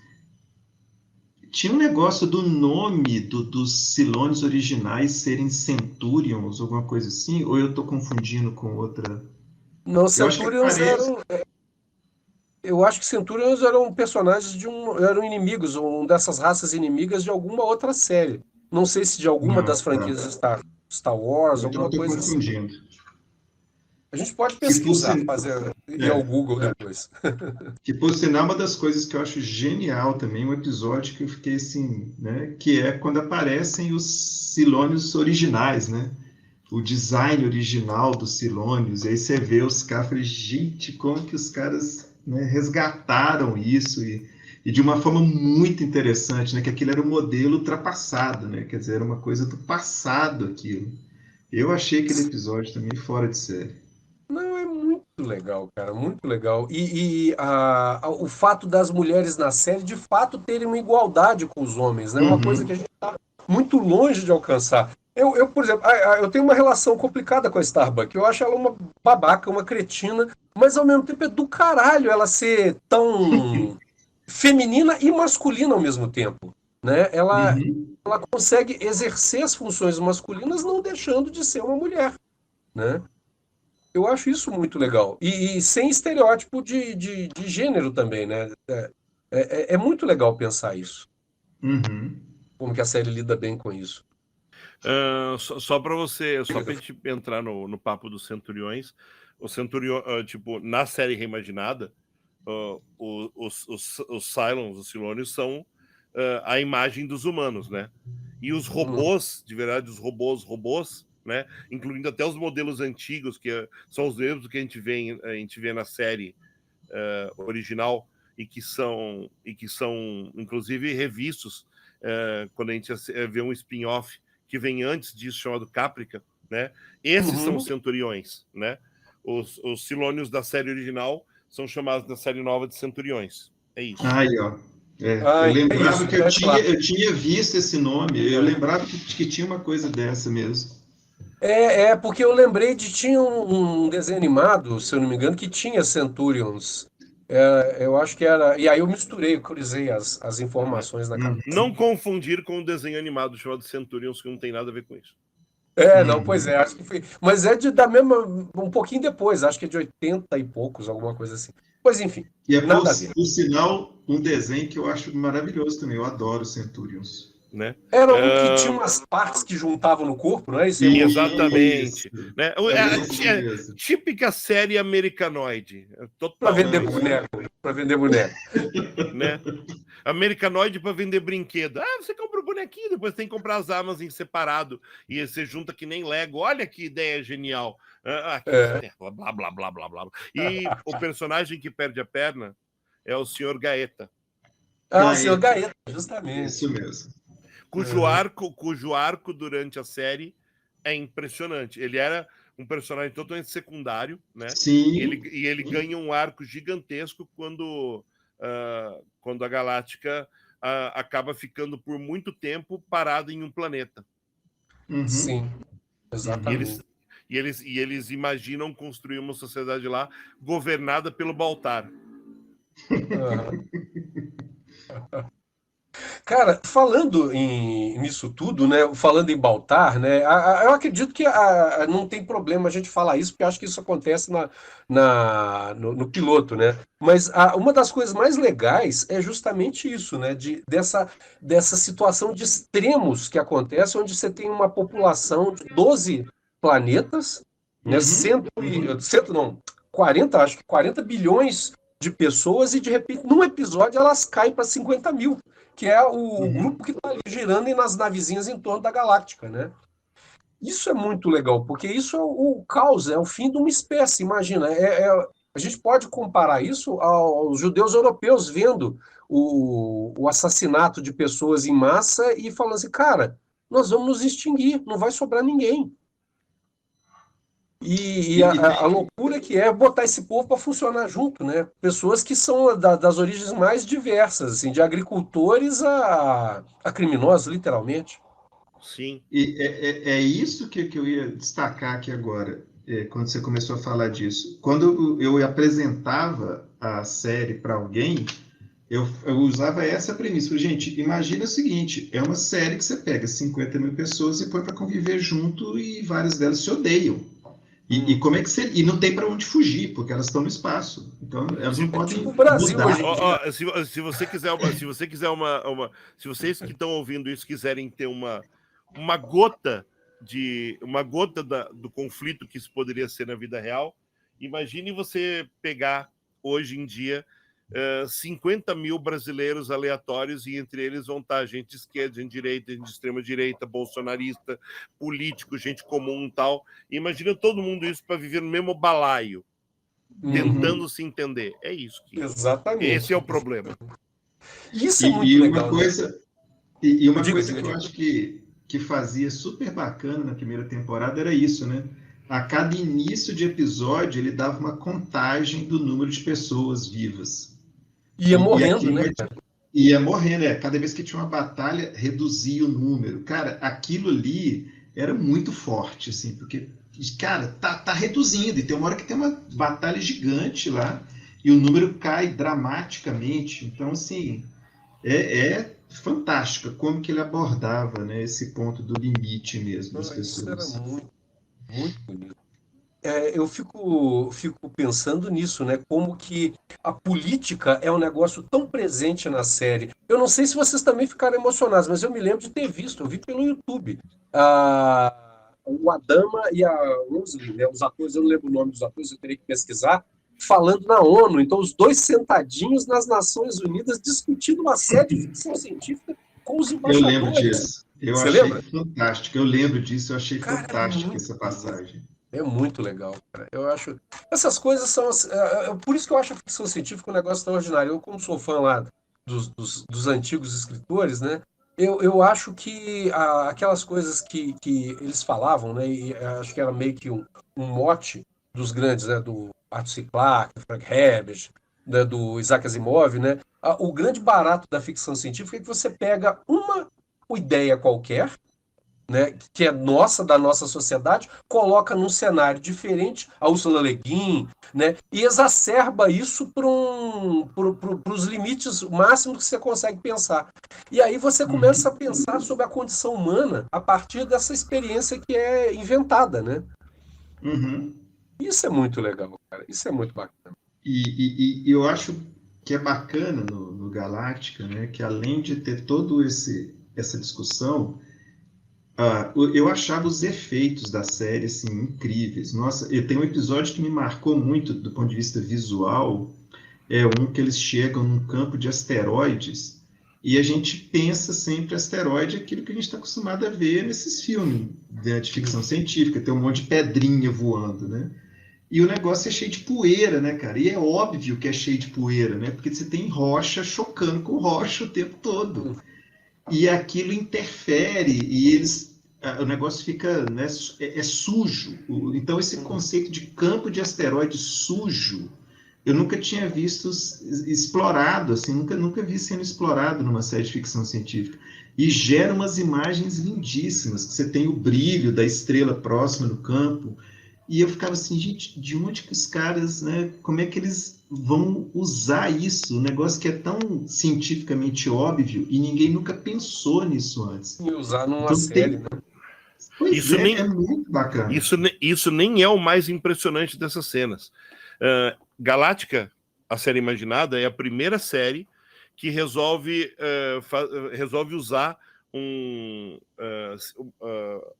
tinha um negócio do nome dos Silônios originais serem Centurions, alguma coisa assim, ou eu estou confundindo com outra? Não, Eu acho que Centurions aparece. eram. Eu acho que Centurions eram personagens eram inimigos, dessas raças inimigas de alguma outra série. Não sei se de alguma Não, das tá. franquias Star Wars, Então eu alguma estou coisa assim. confundindo. A gente pode Que por, pesquisar, sin- ir ao é, Google depois. que por sinal, uma das coisas que eu acho genial também, um episódio que eu fiquei assim, né? Que é quando aparecem os Silônios originais, né? O design original dos Silônios, e aí você vê os caras, falei, gente, como que os caras, né, resgataram isso e de uma forma muito interessante, né? Que aquilo era um modelo ultrapassado, né? Quer dizer, era uma coisa do passado aquilo. Eu achei aquele episódio também fora de série. Não, é muito legal, cara, muito legal. O fato das mulheres na série, de fato, terem uma igualdade com os homens, né? Uma coisa que a Uhum, gente está muito longe de alcançar. Por exemplo, eu tenho uma relação complicada com a Starbucks. Eu acho ela uma babaca, uma cretina, mas ao mesmo tempo é do caralho ela ser tão feminina e masculina ao mesmo tempo, né? uhum, Ela consegue exercer as funções masculinas não deixando de ser uma mulher, né? Eu acho isso muito legal. E sem estereótipo de gênero também, né? É muito legal pensar isso. uhum. Como que a série lida bem com isso. Só para você, só para a gente entrar no papo dos Centuriões, o Centurião, tipo, na série reimaginada, os Cylons, os Silônios, são a imagem dos humanos, né? E os Hum, robôs, de verdade, os robôs, né? Incluindo até os modelos antigos, que são os mesmos que a gente vê na série original e que são inclusive revistos quando a gente vê um spin-off que vem antes disso chamado Caprica, né? Esses são os uhum. centuriões, né? Os Silônios da série original são chamados na série nova de centuriões. É isso. Aí, ó. É, eu Ah, é lembrava isso, que é claro. eu tinha visto esse nome, eu lembrava que tinha uma coisa dessa mesmo. Porque eu lembrei tinha um desenho animado, se eu não me engano, que tinha Centurions. Eu acho que era. E aí eu misturei, eu cruzei as informações na cabeça. Não confundir com um desenho animado chamado Centurions, que não tem nada a ver com isso. Não, pois é, Uhum. acho que foi. Mas é da mesma, um pouquinho depois, acho que é de 80 e poucos, alguma coisa assim. Pois enfim, E é, nada a ver. por sinal, um desenho que eu acho maravilhoso também. Eu adoro Centurions. Né? Era um que tinha umas partes que juntavam no corpo, não é? Isso é Exatamente. Isso. Né? É esse É mesmo. típica série americanoide. para vender Totalmente. boneco, para vender boneco. Né? Americanoide para vender brinquedo. Você compra o bonequinho, depois tem que comprar as armas em separado. E você junta que nem Lego. Olha que ideia genial. É. Blá, blá, blá, blá, blá. E o personagem que perde a perna é o Sr. Gaeta, O senhor Gaeta. Gaeta, Isso justamente. mesmo. Uhum. cujo arco durante a série é impressionante. Ele era um personagem totalmente secundário, né? Sim. E ele ganha um arco gigantesco quando a Galáctica acaba ficando por muito tempo parada em um planeta. Uhum. Sim, E eles, exatamente. e eles imaginam construir uma sociedade lá governada pelo Baltar. Uhum. Cara, falando nisso tudo, né? Falando em Baltar, né? Eu acredito que não tem problema a gente falar isso, porque acho que isso acontece no piloto, né? Mas uma das coisas mais legais é justamente isso, né? Dessa situação de extremos que acontece, onde você tem uma população de 12 planetas, né? Uhum. Cento não, 40, acho que 40 bilhões de pessoas, e de repente, num episódio, elas caem para 50 mil. que é o grupo que está ali girando nas navezinhas em torno da galáctica, né? Isso é muito legal, porque isso é o caos, é o fim de uma espécie, imagina. A gente pode comparar isso aos judeus europeus vendo o assassinato de pessoas em massa e falando assim, cara, nós vamos nos extinguir, não vai sobrar ninguém. E a loucura que é botar esse povo para funcionar junto, né? Pessoas que são das origens mais diversas, assim, de agricultores a criminosos, literalmente. Sim. E é isso que eu ia destacar aqui agora, quando você começou a falar disso. Quando eu apresentava a série para alguém, eu usava essa premissa. Falei, gente, imagina o seguinte, é uma série que você pega 50 mil pessoas e põe para conviver junto e várias delas se odeiam. E como é que você... E não tem para onde fugir, porque elas estão no espaço. Então, elas não podem tipo o Brasil mudar. hoje em dia. Se você quiser se vocês que estão ouvindo isso quiserem ter uma gota do conflito que isso poderia ser na vida real, imagine você pegar hoje em dia 50 mil brasileiros aleatórios e entre eles vão estar gente de esquerda, gente de direita, gente de extrema direita, bolsonarista, político, gente comum e tal. Imagina todo mundo isso para viver no mesmo balaio, tentando se entender. É isso. Exatamente. Esse é o problema. Isso é muito legal. E uma coisa que eu acho que fazia super bacana na primeira temporada era isso, né? A cada início de episódio, ele dava uma contagem do número de pessoas vivas. Ia morrendo, né? Ia morrendo, Cada vez que tinha uma batalha, reduzia o número. Cara, aquilo ali era muito forte, assim, porque, cara, tá reduzindo. E tem uma hora que tem uma batalha gigante lá, e o número cai dramaticamente. Então, assim, é fantástica como que ele abordava, né, esse ponto do limite mesmo das pessoas. Isso era muito, muito bonito. Eu fico pensando nisso, né? Como que a política é um negócio tão presente na série. Eu não sei se vocês também ficaram emocionados, mas eu me lembro de ter visto, eu vi pelo YouTube, o Adama e a Rosalie, né? Os atores, eu não lembro o nome dos atores, eu teria que pesquisar, falando na ONU. Então, os dois sentadinhos nas Nações Unidas discutindo uma série de ficção científica com os embaixadores. Eu lembro disso. Você lembra? Fantástico. Eu lembro disso, eu achei fantástico essa passagem. É muito legal, cara. Eu acho. Essas coisas são. Por isso que eu acho a ficção científica um negócio tão ordinário. Eu, como sou fã lá dos antigos escritores, né? Eu acho que aquelas coisas que eles falavam, né? E acho que era meio que um mote dos grandes, né? Do Arthur C. Clarke, Frank Herbert, né, do Isaac Asimov, né? O grande barato da ficção científica é que você pega uma ideia qualquer, né, que é nossa, da nossa sociedade, coloca num cenário diferente a Ursula Le Guin, né, e exacerba isso para os limites máximos que você consegue pensar. E aí você começa a pensar sobre a condição humana a partir dessa experiência que é inventada, né? Isso é muito legal, cara. Isso é muito bacana. E eu acho que é bacana no Galáctica, né, que além de ter todo essa discussão, eu achava os efeitos da série assim, incríveis. Nossa, tem um episódio que me marcou muito do ponto de vista visual, é um que eles chegam num campo de asteroides e a gente pensa sempre asteroide aquilo que a gente está acostumado a ver nesses filmes, né, de ficção científica, tem um monte de pedrinha voando, né? E o negócio é cheio de poeira, né, cara? E é óbvio que é cheio de poeira, né? Porque você tem rocha chocando com rocha o tempo todo. E aquilo interfere e o negócio fica, né, sujo. Então esse conceito de campo de asteroide sujo eu nunca tinha visto explorado, assim, nunca vi sendo explorado numa série de ficção científica. E gera umas imagens lindíssimas, que você tem o brilho da estrela próxima no campo. E eu ficava assim, gente, de onde que os caras, né, como é que eles vão usar isso? Um negócio que é tão cientificamente óbvio e ninguém nunca pensou nisso antes. E usar numa série, né? Pois é muito bacana. Isso nem é o mais impressionante dessas cenas. Galáctica, a série imaginada, é a primeira série que resolve usar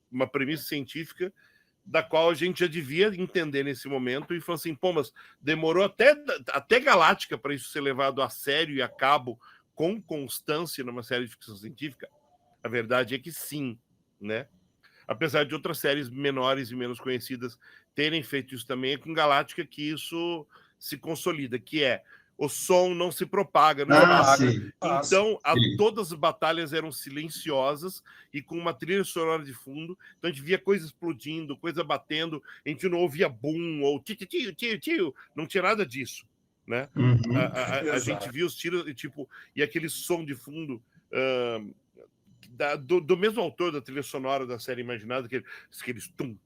uma premissa científica da qual a gente já devia entender nesse momento e falou assim, pô, mas demorou até Galáctica para isso ser levado a sério e a cabo com constância numa série de ficção científica? A verdade é que sim, né? Apesar de outras séries menores e menos conhecidas terem feito isso também, é com Galáctica que isso se consolida, que é o som não se propaga no espaço. sim. Então, Sim. todas as batalhas eram silenciosas e com uma trilha sonora de fundo. Então, a gente via coisa explodindo, coisa batendo. A gente não ouvia boom ou tio. Não tinha nada disso, né? Uhum. A gente via os tiros, tipo, e aquele som de fundo do mesmo autor da trilha sonora da série Imaginada, aqueles tum,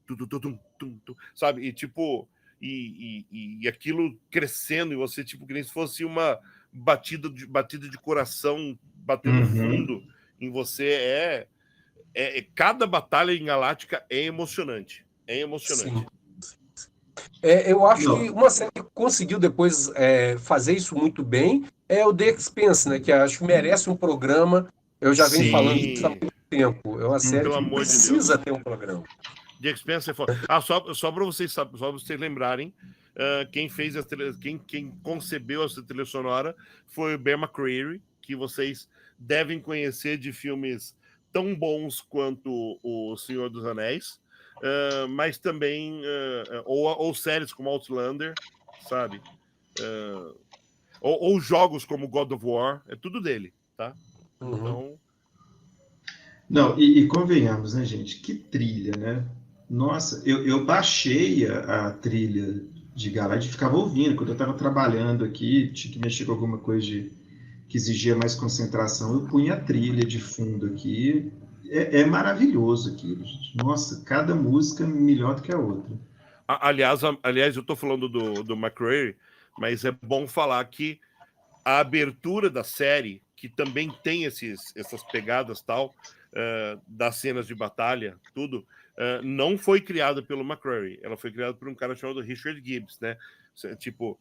sabe? E tipo... E aquilo crescendo, e você, tipo, que nem se fosse uma batida de coração batendo fundo em você. Cada batalha em Galáctica é emocionante. É emocionante. Sim. Eu acho que uma série que conseguiu depois fazer isso muito bem é o The Expanse, né? Que acho que merece um programa. Eu já venho falando isso há muito tempo. É uma série Pelo que amor de precisa Deus. ter um programa. The Expanse é foda. Só para vocês lembrarem, quem concebeu essa trilha sonora foi o Ben McCreary, que vocês devem conhecer de filmes tão bons quanto O Senhor dos Anéis, mas também ou séries como Outlander, sabe? Ou jogos como God of War, é tudo dele, tá? Então... Não, e convenhamos, né, gente? Que trilha, né? Nossa, eu baixei a trilha de Galáctica e ficava ouvindo. Quando eu estava trabalhando aqui, tinha que mexer com alguma coisa que exigia mais concentração, eu punha a trilha de fundo aqui. É maravilhoso aquilo, gente. Nossa, cada música melhor do que a outra. Aliás, eu estou falando do McCreary, mas é bom falar que a abertura da série, que também tem essas pegadas tal, das cenas de batalha, tudo, não foi criada pelo McCreary. Ela foi criada por um cara chamado Richard Gibbs, né? Tipo,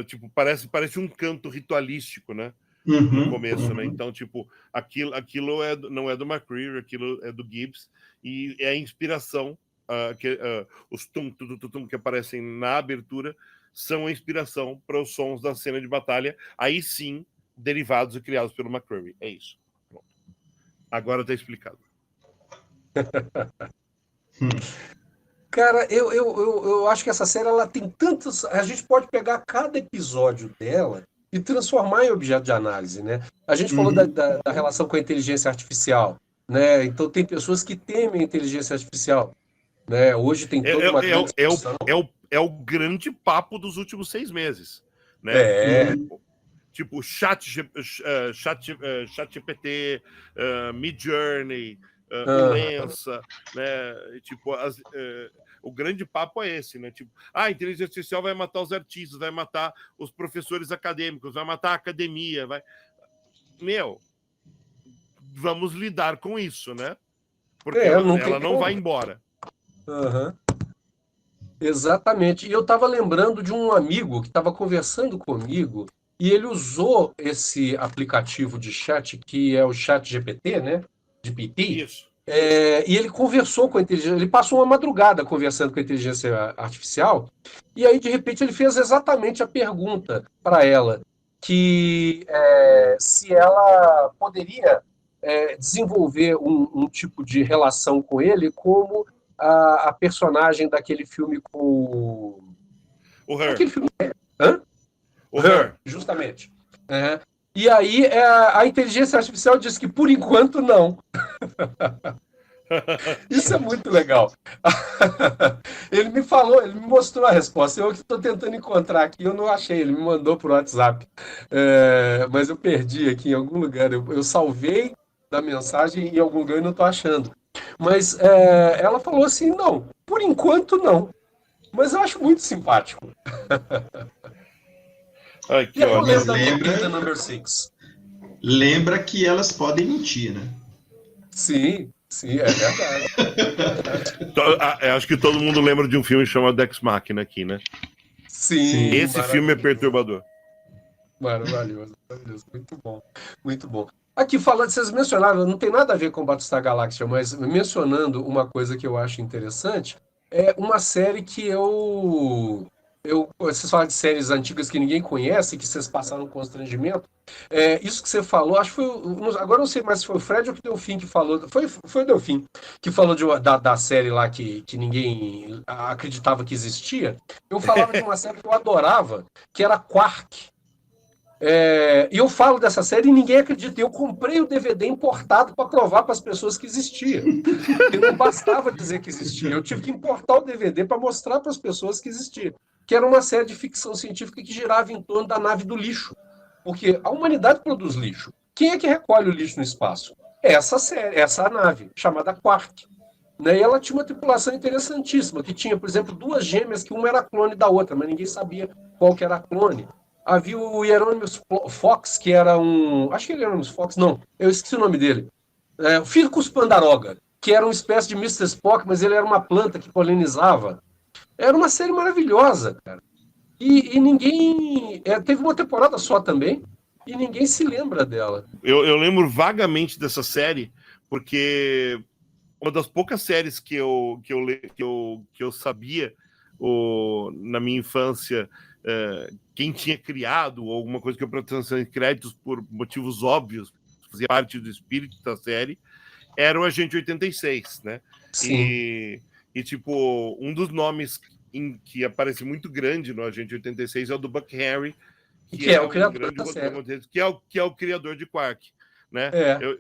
tipo, parece um canto ritualístico, né? No começo, né? Então, tipo, aquilo não é do McCreary, aquilo é do Gibbs, e é a inspiração, os tum que aparecem na abertura são a inspiração para os sons da cena de batalha, aí sim, derivados e criados pelo McCreary. É isso. Pronto. Agora está explicado. Cara, eu acho que essa série ela tem tantos. A gente pode pegar cada episódio dela e transformar em objeto de análise, né? A gente falou da relação com a inteligência artificial, né? Então tem pessoas que temem a inteligência artificial, né? Hoje tem toda uma grande discussão. É o grande papo dos últimos 6 meses, né? Tipo, ChatGPT, Midjourney, o Lensa, né? Tipo, o grande papo é esse, né? Tipo, a inteligência artificial vai matar os artistas, vai matar os professores acadêmicos, vai matar a academia, vai... vamos lidar com isso, né? Porque ela não vai embora. Exatamente. E eu estava lembrando de um amigo que estava conversando comigo e ele usou esse aplicativo de chat, que é o ChatGPT, né? GPT. Isso. E ele conversou com a inteligência, ele passou uma madrugada conversando com a inteligência artificial, e aí, de repente, ele fez exatamente a pergunta para ela, que se ela poderia desenvolver um tipo de relação com ele, como a personagem daquele filme com... O Her. Aquele filme... O Her. Justamente. E aí a inteligência artificial diz que, por enquanto, não. Isso é muito legal. Ele me falou, ele me mostrou a resposta. Eu que estou tentando encontrar aqui, eu não achei. Ele me mandou por WhatsApp. Mas eu perdi aqui em algum lugar. Eu salvei da mensagem em algum lugar e não estou achando. Mas ela falou assim, não, por enquanto não. Mas eu acho muito simpático. Ai, que lembra, number 6. Lembra que elas podem mentir, né? Sim, é verdade. Acho que todo mundo lembra de um filme chamado Ex Machina aqui, né? Sim. Esse filme é perturbador. Maravilhoso. Muito bom. Muito bom. Aqui, falando, vocês mencionaram, não tem nada a ver com Battlestar Galactica, mas mencionando uma coisa que eu acho interessante, é uma série que eu Vocês falam de séries antigas que ninguém conhece, que vocês passaram um constrangimento. Isso que você falou, acho que agora eu não sei mais se foi o Fred ou que o Delfim que falou. Foi o Delfim que falou da série lá que ninguém acreditava que existia. Eu falava de uma série que eu adorava, que era Quark. E eu falo dessa série e ninguém acredita. Eu comprei o DVD importado para provar para as pessoas que existia. Porque não bastava dizer que existia. Eu tive que importar o DVD para mostrar para as pessoas que existia. Que era uma série de ficção científica que girava em torno da nave do lixo. Porque a humanidade produz lixo. Quem é que recolhe o lixo no espaço? Essa nave, chamada Quark. Né? E ela tinha uma tripulação interessantíssima, que tinha, por exemplo, duas gêmeas, que uma era clone da outra, mas ninguém sabia qual que era a clone. Havia o Hieronymus Fox, que era um... Acho que ele era Hieronymus Fox, não. Eu esqueci o nome dele. O Ficus Pandaroga, que era uma espécie de Mr. Spock, mas ele era uma planta que polinizava. Era uma série maravilhosa, cara. E ninguém... teve uma temporada só também, e ninguém se lembra dela. Eu lembro vagamente dessa série, porque uma das poucas séries que eu sabia na minha infância... quem tinha criado ou alguma coisa que eu pretensão de créditos por motivos óbvios, fazia parte do espírito da série, era o Agente 86, né? Sim. E tipo, um dos nomes que aparece muito grande no Agente 86 é o do Buck Henry, que é o criador da série. Que é o criador de Quark. Né?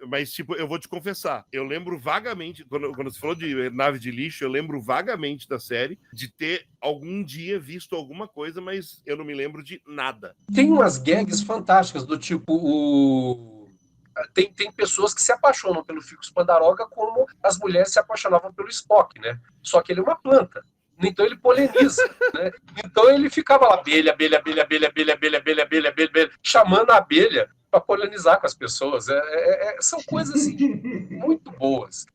Mas, tipo, eu vou te confessar, eu lembro vagamente, quando você falou de nave de lixo, eu lembro vagamente da série, de ter algum dia visto alguma coisa, mas eu não me lembro de nada. Tem umas gags fantásticas, do tipo, tem pessoas que se apaixonam pelo Ficus Pandaroga como as mulheres se apaixonavam pelo Spock, né? Só que ele é uma planta. Então ele poliniza, né? Então ele ficava lá, abelha, abelha, abelha, abelha, abelha, abelha, abelha, abelha, abelha, abelha, chamando a abelha para polinizar com as pessoas. São coisas assim, muito boas.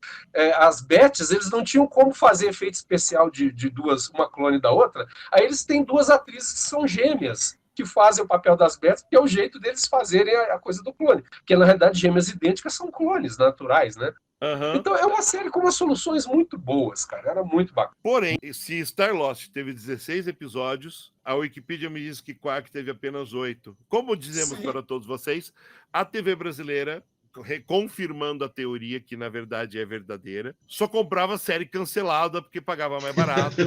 As Beths, eles não tinham como fazer efeito especial de duas, uma clone da outra. Aí eles têm duas atrizes que são gêmeas, que fazem o papel das Beths, que é o jeito deles fazerem a coisa do clone. Porque, na realidade, gêmeas idênticas são clones naturais, né? Uhum. Então é uma série com umas soluções muito boas, cara. Era muito bacana. Porém, se Starlost teve 16 episódios, a Wikipedia me diz que Quark teve apenas 8. Como dizemos para todos vocês, a TV brasileira, confirmando a teoria que na verdade é verdadeira, só comprava série cancelada porque pagava mais barato.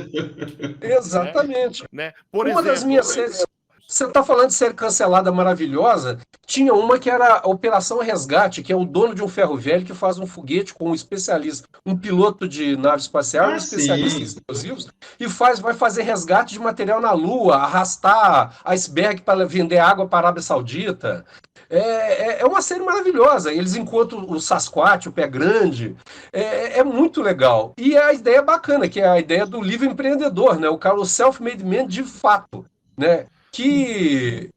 Exatamente. Né? Por uma exemplo, das minhas séries... Você está falando de série cancelada maravilhosa? Tinha uma que era a Operação Resgate, que é o dono de um ferro velho que faz um foguete com um especialista, um piloto de nave espacial, um especialista em explosivos, e vai fazer resgate de material na Lua, arrastar iceberg para vender água para a Arábia Saudita. É uma série maravilhosa. Eles encontram o Sasquatch, o Pé Grande. É muito legal. E a ideia é bacana, que é a ideia do livre empreendedor, né? O cara, o self-made man de fato, né? Que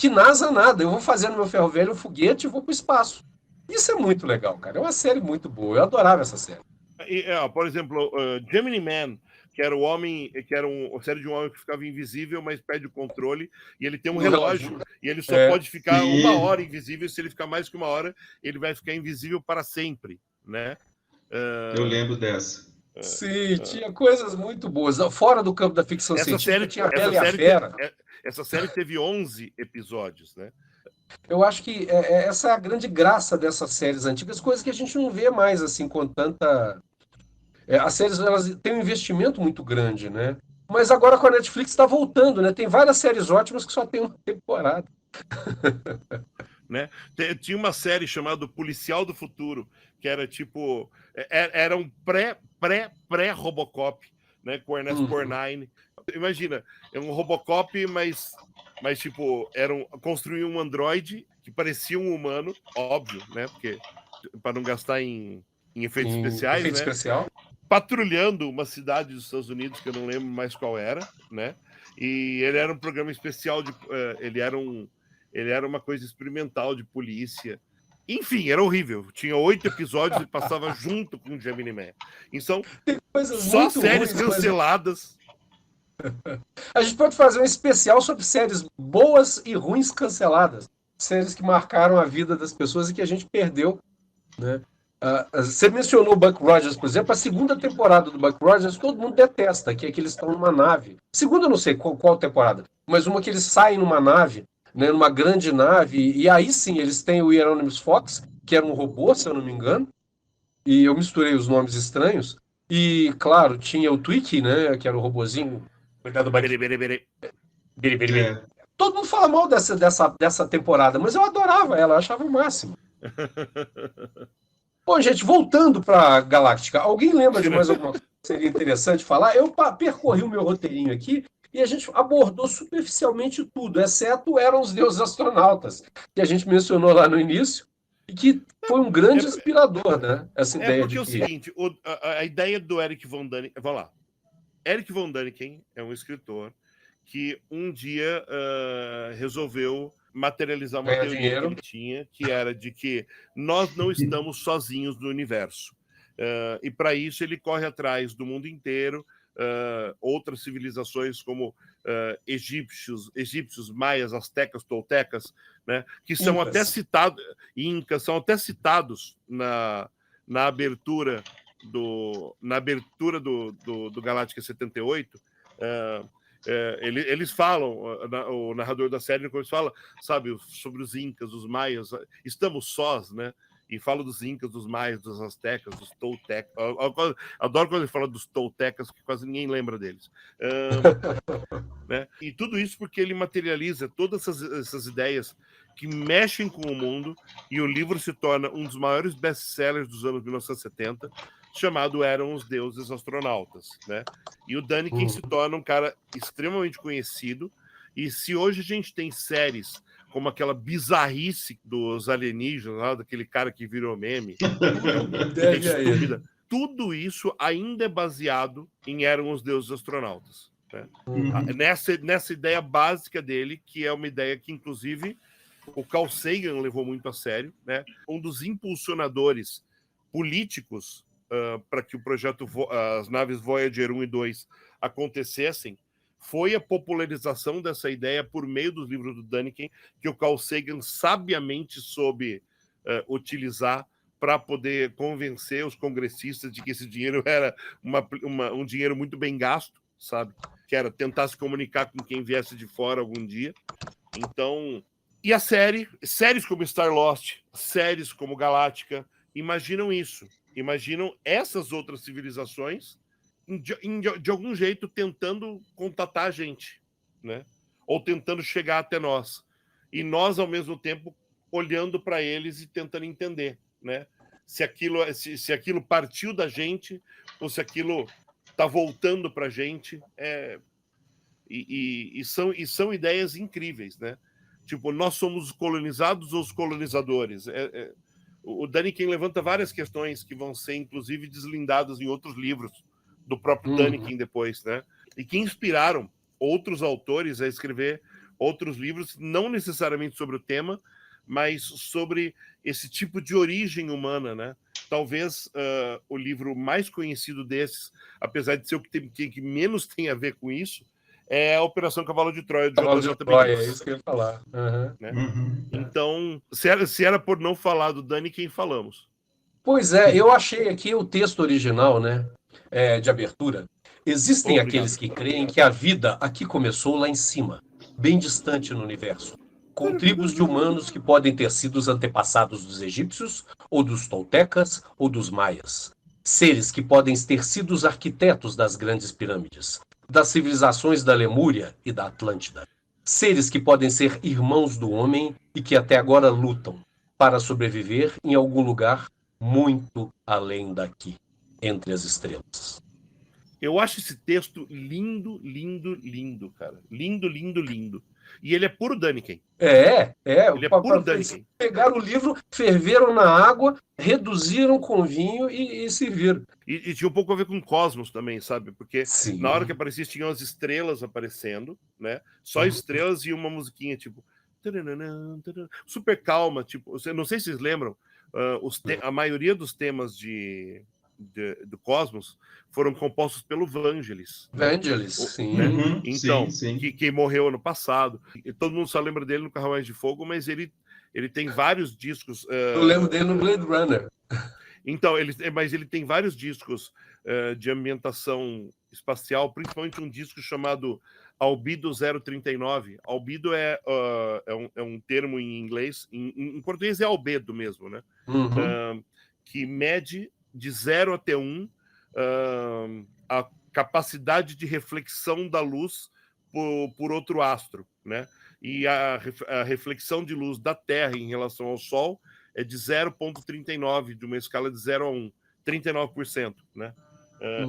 NASA nada. Eu vou fazer no meu ferro velho um foguete e vou para o espaço. Isso é muito legal, cara. É uma série muito boa. Eu adorava essa série. Por exemplo, Gemini Man, que era uma série de um homem que ficava invisível, mas perde o controle, e ele tem um relógio, e ele só pode ficar 1 hora invisível. Se ele ficar mais que 1 hora, ele vai ficar invisível para sempre, né? Eu lembro dessa. Sim, tinha coisas muito boas. Fora do campo da ficção científica, tinha a Bela e a Fera. Essa série teve 11 episódios, né? Eu acho que essa é a grande graça dessas séries antigas, coisas que a gente não vê mais assim com tanta... as séries, elas têm um investimento muito grande, né? Mas agora com a Netflix está voltando, né? Tem várias séries ótimas que só tem uma temporada. Né? Tinha uma série chamada Policial do Futuro, que era tipo... Era um pré-Robocop, né? Com o Ernest Borgnine. Imagina, é um Robocop, mas tipo, construíam um androide que parecia um humano, óbvio, né? Porque para não gastar em efeitos especiais, efeito né? Especial. Patrulhando uma cidade dos Estados Unidos que eu não lembro mais qual era, né? E ele era um programa especial ele era uma coisa experimental de polícia. Enfim, era horrível. Tinha 8 episódios e passava junto com o Gemini Man. Então, só séries canceladas. A gente pode fazer um especial sobre séries boas e ruins canceladas. Séries que marcaram a vida das pessoas e que a gente perdeu, né? Você mencionou o Buck Rogers, por exemplo. A segunda temporada do Buck Rogers todo mundo detesta, que é que eles estão numa nave. Segunda eu não sei qual temporada, mas uma que eles saem numa nave, né, numa grande nave, e aí sim eles têm o Hieronymus Fox, que era um robô, se eu não me engano, e eu misturei os nomes estranhos, e claro, tinha o Twiki, né, que era o robozinho. Cuidado, Bere, bere, bere. Biri, biri, biri. É. Todo mundo fala mal dessa temporada, mas eu adorava ela, eu achava o máximo. Bom, gente, voltando para Galáctica, alguém lembra de mais alguma coisa que seria interessante falar? Eu percorri o meu roteirinho aqui e a gente abordou superficialmente tudo, exceto eram os deuses astronautas, que a gente mencionou lá no início, e que foi um grande inspirador, né? Essa ideia Porque de é o que... seguinte, a ideia do Eric von Däniken... Vamos lá. Eric von Däniken é um escritor que um dia resolveu materializar uma Ganhar teoria dinheiro. que ele tinha, que era de que nós não estamos sozinhos no universo. E para isso ele corre atrás do mundo inteiro, outras civilizações como egípcios, maias, astecas, toltecas, né, que são Incas. até citados, incas, são até citados na abertura do Galáctica 78. Eles falam, o narrador da série quando fala, sabe, sobre os incas, os maias, estamos sós, né? E fala dos incas, dos maias, dos astecas, dos toltecas. Adoro quando ele fala dos toltecas, que quase ninguém lembra deles. Né? E tudo isso porque ele materializa todas essas ideias que mexem com o mundo, e o livro se torna um dos maiores best-sellers dos anos 1970, chamado Eram os Deuses Astronautas, né? E o Däniken se torna um cara extremamente conhecido, e se hoje a gente tem séries como aquela bizarrice dos alienígenas, lá, daquele cara que virou meme, estúpida, tudo isso ainda é baseado em Eram os Deuses Astronautas, né? Nessa ideia básica dele, que é uma ideia que, inclusive, o Carl Sagan levou muito a sério, né? Um dos impulsionadores políticos para que o projeto, as naves Voyager 1 e 2 acontecessem, foi a popularização dessa ideia por meio dos livros do Däniken, que o Carl Sagan sabiamente soube utilizar para poder convencer os congressistas de que esse dinheiro era um dinheiro muito bem gasto, sabe? Que era tentar se comunicar com quem viesse de fora algum dia. Então, e a séries como Star Lost, séries como Galáctica, imaginam isso. Imaginam essas outras civilizações de algum jeito tentando contatar a gente, né? Ou tentando chegar até nós. E nós, ao mesmo tempo, olhando para eles e tentando entender, né? Se aquilo partiu da gente ou se aquilo está voltando para a gente. E são ideias incríveis, né? Tipo, nós somos os colonizados ou os colonizadores? O Däniken levanta várias questões que vão ser, inclusive, deslindadas em outros livros do próprio Däniken depois, né? E que inspiraram outros autores a escrever outros livros, não necessariamente sobre o tema, mas sobre esse tipo de origem humana, né? Talvez o livro mais conhecido desses, apesar de ser o que menos tem a ver com isso, é a Operação Cavalo de Troia, do JJ Benítez. É isso que eu ia falar. Né? Então, se era por não falar do Däniken, falamos. Pois é, eu achei aqui o texto original, né, de abertura. Existem aqueles que creem que a vida aqui começou lá em cima, bem distante no universo, com tribos de humanos que podem ter sido os antepassados dos egípcios, ou dos toltecas, ou dos maias. Seres que podem ter sido os arquitetos das grandes pirâmides, das civilizações da Lemúria e da Atlântida. Seres que podem ser irmãos do homem e que até agora lutam para sobreviver em algum lugar muito além daqui, entre as estrelas. Eu acho esse texto lindo, lindo, lindo, cara. Lindo, lindo, lindo. E ele é puro Däniken. Ele é puro Däniken. Pegaram o livro, ferveram na água, reduziram com vinho e serviram. E tinha um pouco a ver com Cosmos também, sabe? Porque Sim. Na hora que aparecia, tinham as estrelas aparecendo, né? Só estrelas e uma musiquinha, tipo... super calma, tipo... Não sei se vocês lembram, a maioria dos temas do Cosmos foram compostos pelo Vangelis. Vangelis, sim. Né? Então, sim. Que morreu ano passado. E todo mundo só lembra dele no Carruagem de Fogo, mas ele tem vários discos. Eu lembro dele no Blade Runner. Então, mas ele tem vários discos de ambientação espacial, principalmente um disco chamado Albedo 039. Albedo é um termo em inglês, em português é albedo mesmo, né? Que mede de 0 até 1 a capacidade de reflexão da luz por outro astro, né? E a reflexão de luz da Terra em relação ao Sol é de 0,39, de uma escala de 0 a 1, 39%, né?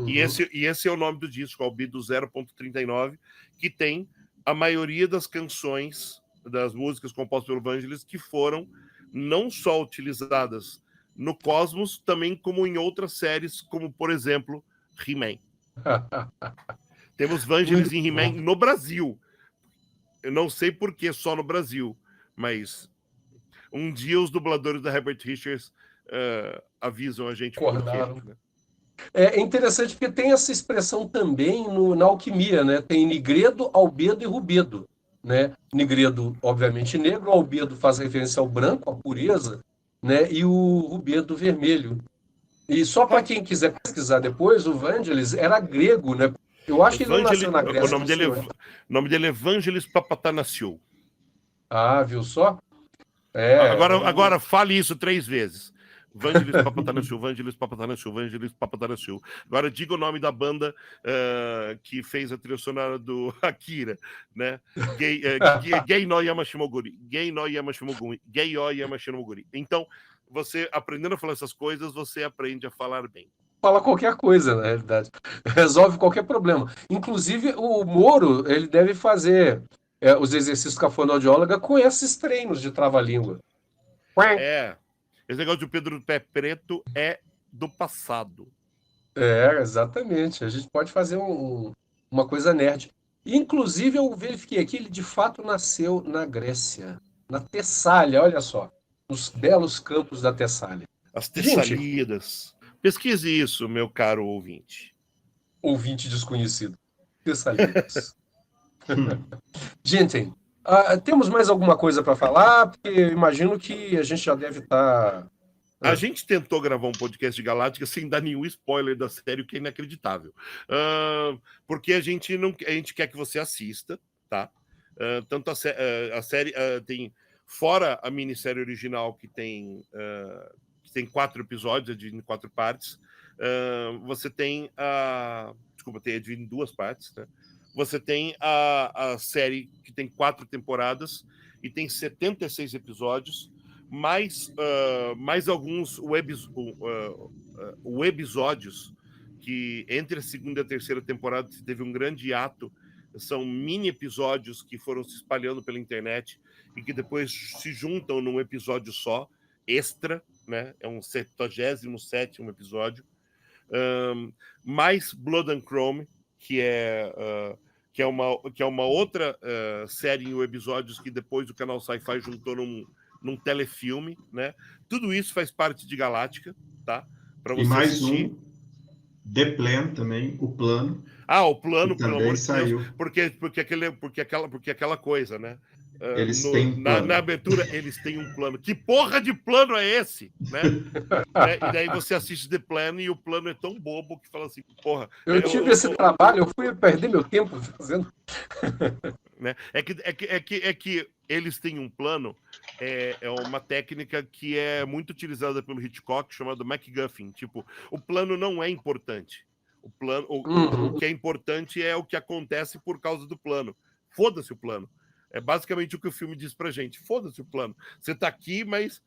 E esse é o nome do disco, Albedo 0,39, que tem a maioria das canções, das músicas compostas pelo Vangelis, que foram não só utilizadas no Cosmos, também como em outras séries, como, por exemplo, He-Man. Temos Vangelis em He-Man no Brasil. Eu não sei por que só no Brasil, mas um dia os dubladores da Herbert Richards avisam a gente por quê, né? É interessante porque tem essa expressão também na alquimia, né? Tem nigredo, albedo e rubedo, né? Nigredo, obviamente, negro, albedo faz referência ao branco, à pureza, né? E o rubedo vermelho. E só para quem quiser pesquisar depois, o Vangelis era grego, né? Eu acho que ele não nasceu na Grécia. O nome dele é Vangelis Papatanassiou. Ah, viu só? Agora fale isso 3 vezes. Vangelis Papatanassiou, Vangelis Papatanassiou, Vangelis Papatanassiou. Agora diga o nome da banda que fez a trilha sonora do Akira, né? Gei no Yamashimoguri. Gei no Yamashimoguri. Gei o Yamashimoguri. Então, você aprendendo a falar essas coisas, você aprende a falar bem. Fala qualquer coisa, na realidade. Resolve qualquer problema. Inclusive, o Moro, ele deve fazer os exercícios com a fonoaudióloga com esses treinos de trava-língua. Esse negócio de Pedro do Pé Preto é do passado. Exatamente. A gente pode fazer uma coisa nerd. Inclusive, eu verifiquei aqui, ele de fato nasceu na Grécia, na Tessália, olha só, nos belos campos da Tessália. As Tessalidas. Pesquise isso, meu caro ouvinte. Ouvinte desconhecido. Tessalidas. Gente, temos mais alguma coisa para falar? Porque eu imagino que a gente já deve estar... A gente tentou gravar um podcast de Galáctica sem dar nenhum spoiler da série, o que é inacreditável. Porque a gente quer que você assista, tá? Tanto a série tem... Fora a minissérie original, que tem 4 episódios, é dividido em 4 partes, você tem Desculpa, é dividido em 2 partes, né? Você tem a série que tem 4 temporadas e tem 76 episódios, mais alguns webisódios, que entre a segunda e a terceira temporada teve um grande hiato. São mini episódios que foram se espalhando pela internet e que depois se juntam num episódio só, extra, né? É um 77º episódio. Mais Blood and Chrome, que é uma outra série em webisódios que depois o canal Sci-Fi juntou num telefilme, né? Tudo isso faz parte de Galáctica, tá? Para você mais assistir. The Plan também, o plano. O plano, pelo amor de saiu. Deus, porque aquela coisa, né? Eles têm um plano. Na abertura, eles têm um plano. Que porra de plano é esse? Né? E daí você assiste The Plan e o plano é tão bobo que fala assim, porra... Eu tive esse trabalho, eu fui perder meu tempo fazendo... Né? É que eles têm um plano, é uma técnica que é muito utilizada pelo Hitchcock, chamada MacGuffin. Tipo, o plano não é importante. O que é importante é o que acontece por causa do plano. Foda-se o plano. É basicamente o que o filme diz pra gente. Foda-se o plano. Você tá aqui, mas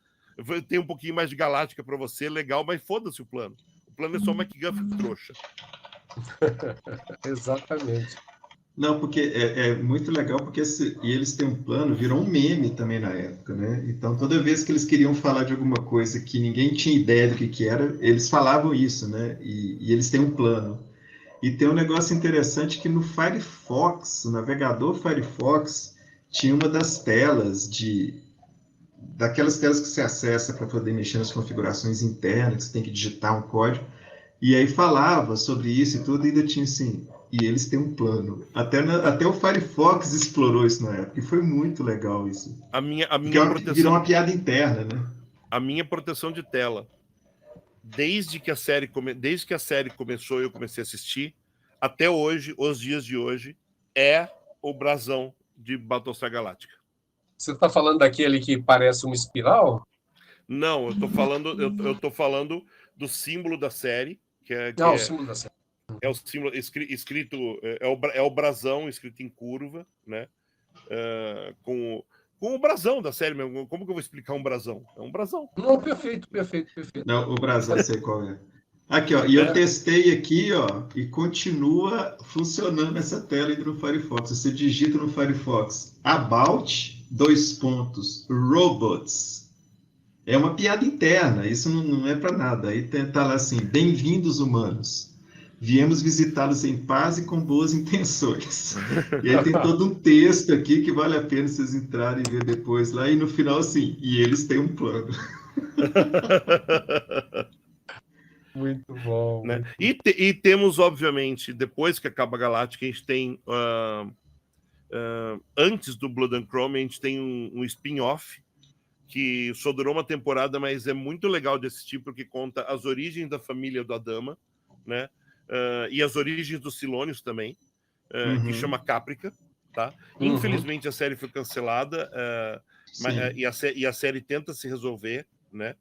tem um pouquinho mais de Galáctica pra você, legal, mas foda-se o plano. O plano é só MacGuffin, trouxa. Exatamente. Não, porque é muito legal, porque e eles têm um plano, virou um meme também na época, né? Então, toda vez que eles queriam falar de alguma coisa que ninguém tinha ideia do que era, eles falavam isso, né? E eles têm um plano. E tem um negócio interessante que no Firefox, o navegador Firefox, tinha uma das telas daquelas telas que você acessa para poder mexer nas configurações internas, que você tem que digitar um código, e aí falava sobre isso e tudo, e ainda tinha assim, e eles têm um plano. Até o Firefox explorou isso na época, e foi muito legal isso. A minha proteção... Virou uma piada interna, né? A minha proteção de tela desde que a série começou e eu comecei a assistir, até hoje, os dias de hoje, é o brasão de Battlestar Galactica. Você está falando daquele que parece uma espiral? Não, eu tô falando do símbolo da série, Não, o símbolo da série. é o símbolo escrito, é o brasão escrito em curva, né? Com o brasão da série mesmo. Como que eu vou explicar um brasão? É um brasão. Não, perfeito. Não, o brasão, eu sei qual é. Aqui, ó, e eu testei aqui, ó, e continua funcionando essa tela aí no Firefox. Você digita no Firefox About, Robots. É uma piada interna, isso não é para nada. Aí tá lá assim, bem-vindos humanos. Viemos visitá-los em paz e com boas intenções. E aí tem todo um texto aqui que vale a pena vocês entrarem e ver depois lá. E no final, assim, e eles têm um plano. Muito bom. Né? E temos, obviamente, depois que acaba a Galáctica, a gente tem, antes do Blood and Chrome, a gente tem um spin-off, que só durou uma temporada, mas é muito legal de assistir, porque conta as origens da família do Adama, né? E as origens dos Silônios também, que chama Caprica, tá? Infelizmente a série foi cancelada, e a série tenta se resolver, né?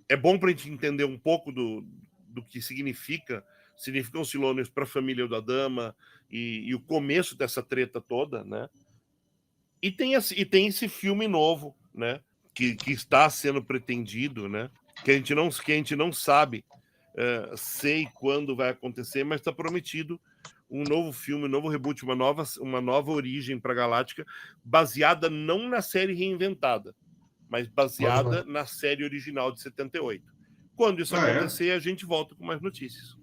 É bom para a gente entender um pouco do que significam os Silônios para a família do Adama e o começo dessa treta toda, né? E tem esse filme novo, né? Que está sendo pretendido, né? Que a gente não sabe sei quando vai acontecer, mas está prometido um novo filme, um novo reboot, uma nova origem para a Galáctica, baseada não na série reinventada, mas baseada na série original de 78. Quando isso acontecer, a gente volta com mais notícias.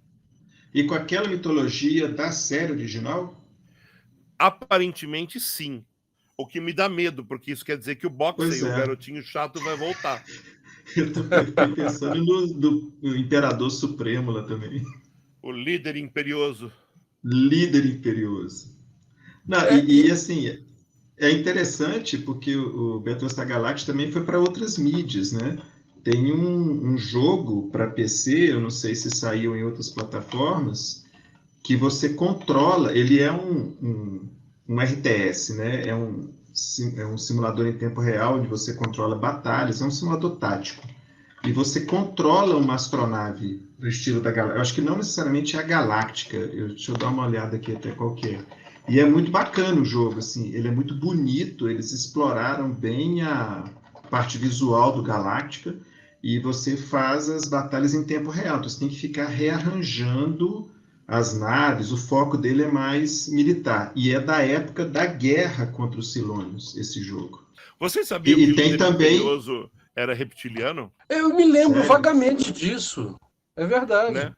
E com aquela mitologia da série original? Aparentemente, sim. O que me dá medo, porque isso quer dizer que o Boxey, o garotinho chato, vai voltar. Eu fiquei pensando no Imperador Supremo lá também. O líder imperioso. Líder imperioso. Não, assim, é interessante porque o Battlestar Galactica também foi para outras mídias, né? Tem um jogo para PC, eu não sei se saiu em outras plataformas, que você controla, ele é um RTS, né? É um simulador em tempo real, onde você controla batalhas, é um simulador tático. E você controla uma astronave do estilo da Galáctica. Eu acho que não necessariamente é a Galáctica, deixa eu dar uma olhada aqui até qual que é. E é muito bacana o jogo, assim, ele é muito bonito, eles exploraram bem a parte visual do Galáctica, e você faz as batalhas em tempo real, então você tem que ficar rearranjando as naves, o foco dele é mais militar, e é da época da guerra contra os Silônios, esse jogo. Você sabia que o líder imperioso era reptiliano? Eu me lembro vagamente disso, é verdade.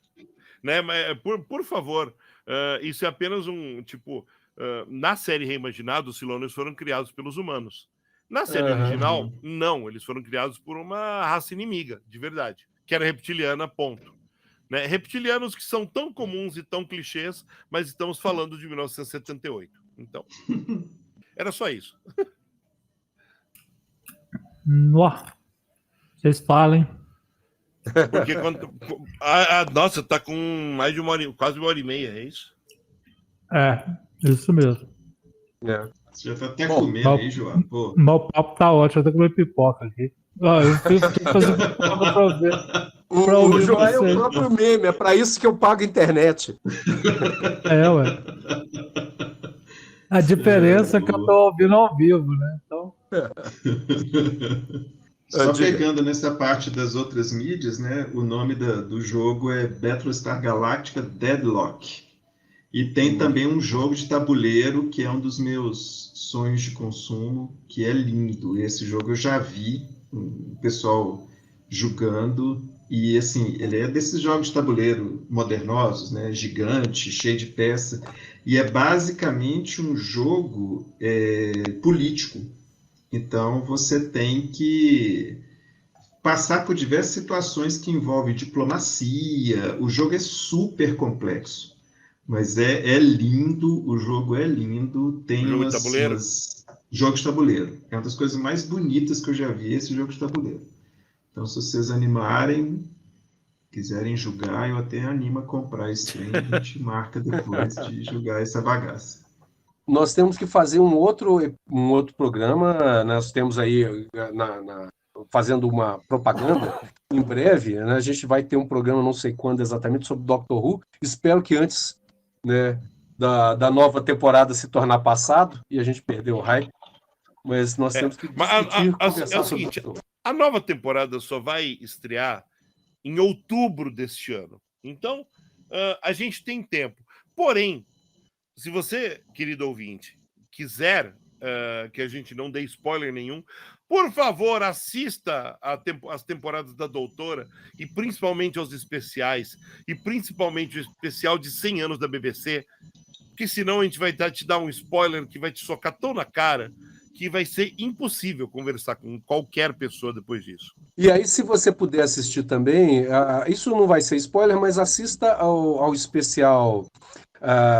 Né? Mas, por favor, isso é apenas na série reimaginada, os Silônios foram criados pelos humanos. Na série original, não, eles foram criados por uma raça inimiga, de verdade, que era reptiliana, ponto. Né? Reptilianos que são tão comuns e tão clichês, mas estamos falando de 1978. Então, era só isso. Vocês falem. Porque nossa, tá com mais de quase 1h30, é isso? É, isso mesmo. Você já tá até comendo aí, João. Mas o papo tá ótimo, eu tô comendo pipoca aqui. Eu fiz que fazer pipoca pra ver. O João é o próprio meme, é pra isso que eu pago a internet. Ué. A diferença é que eu tô ouvindo ao vivo, né? Então... Só pegando nessa parte das outras mídias, né? O nome do jogo é Battlestar Galactica Deadlock. E tem também um jogo de tabuleiro que é um dos meus sonhos de consumo, que é lindo. Esse jogo eu já vi o pessoal jogando, e assim, ele é desses jogos de tabuleiro modernosos, né? Gigante, cheio de peça, e é basicamente um jogo político. Então você tem que passar por diversas situações que envolvem diplomacia. O jogo é super complexo, mas é lindo, o jogo é lindo. Tem jogo de tabuleiro? Jogo de tabuleiro. É uma das coisas mais bonitas que eu já vi, esse jogo de tabuleiro. Então, se vocês animarem, quiserem julgar, eu até animo a comprar esse trem, a gente marca depois de julgar essa bagaça. Nós temos que fazer um outro programa, nós temos aí, fazendo uma propaganda, em breve, né, a gente vai ter um programa, não sei quando exatamente, sobre Doctor Who, espero que antes, né, da nova temporada se tornar passado, e a gente perdeu o hype, mas nós temos que discutir, conversar sobre seguinte, Doctor Who. A nova temporada só vai estrear em outubro deste ano, então a gente tem tempo, porém, se você, querido ouvinte, quiser que a gente não dê spoiler nenhum, por favor, assista as temporadas da Doutora, e principalmente aos especiais, e principalmente o especial de 100 anos da BBC, porque senão a gente vai te dar um spoiler que vai te socar tão na cara que vai ser impossível conversar com qualquer pessoa depois disso. E aí, se você puder assistir também, isso não vai ser spoiler, mas assista ao especial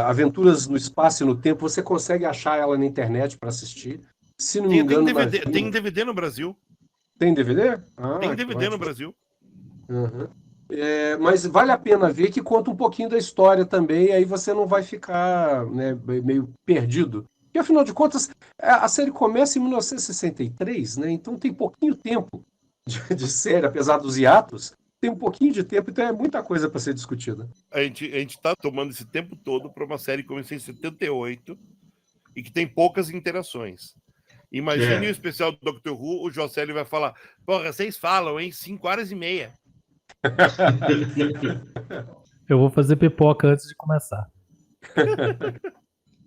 Aventuras no Espaço e no Tempo. Você consegue achar ela na internet para assistir. Se não me engano, tem DVD no Brasil. Tem DVD? Tem DVD no Brasil. Uhum. Mas vale a pena ver, que conta um pouquinho da história também, e aí você não vai ficar, né, meio perdido. Porque, afinal de contas, a série começa em 1963, né? Então tem pouquinho tempo de série, apesar dos hiatos, tem um pouquinho de tempo, então é muita coisa para ser discutida. A gente está tomando esse tempo todo para uma série que começou em 78 e que tem poucas interações. Imagine o especial do Doctor Who, o Jocelyn vai falar: porra, vocês falam, hein? 5h30. Eu vou fazer pipoca antes de começar.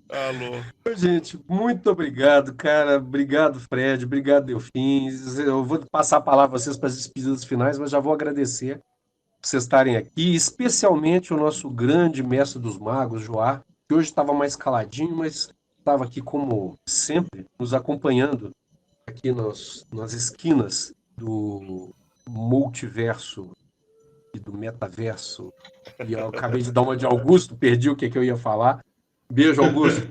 Alô. Gente, muito obrigado, cara. Obrigado, Fred. Obrigado, Delfim. Eu vou passar a palavra a vocês para as despedidas finais, mas já vou agradecer por vocês estarem aqui, especialmente o nosso grande mestre dos magos, Joá, que hoje estava mais caladinho, mas estava aqui, como sempre, nos acompanhando aqui nas esquinas do multiverso e do metaverso. E eu acabei de dar uma de Augusto, perdi o que eu ia falar. Beijo, Augusto.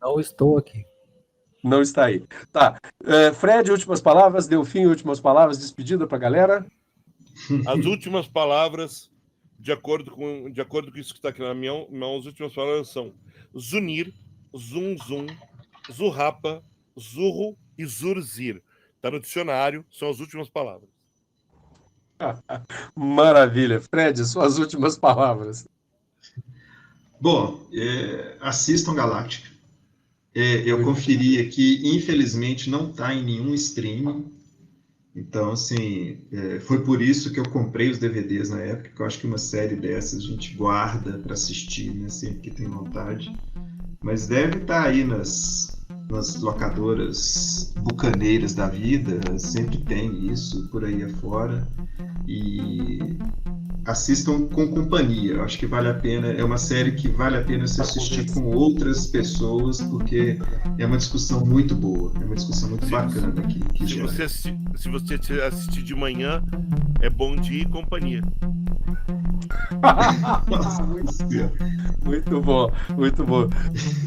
Não estou aqui. Não está aí. Tá. Fred, últimas palavras. Delfim, últimas palavras. Despedida para a galera. As últimas palavras, de acordo com isso que está aqui na minha mão, as últimas palavras são Zunir, Zum Zum, Zurrapa, Zurro e Zurzir. Está no dicionário, são as últimas palavras. Maravilha. Fred, suas últimas palavras. Bom, assistam Galáctica. Eu conferi aqui, infelizmente não está em nenhum streaming. Então, assim, foi por isso que eu comprei os DVDs na época, que eu acho que uma série dessas a gente guarda para assistir, né, sempre que tem vontade. Mas deve estar aí nas locadoras bucaneiras da vida, sempre tem isso por aí afora. E assistam com companhia, eu acho que vale a pena, é uma série que vale a pena se assistir com outras pessoas, porque é uma discussão muito boa, é uma discussão muito bacana aqui. Se você assistir de manhã, é bom dia e companhia. Nossa, muito bom, muito bom.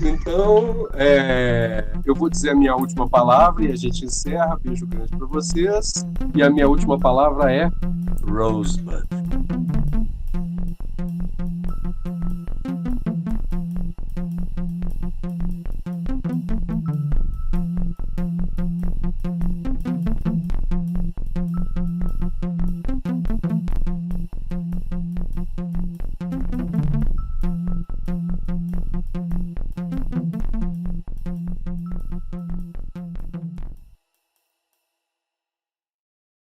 Então, eu vou dizer a minha última palavra e a gente encerra. Beijo grande para vocês. E a minha última palavra é Rosebud.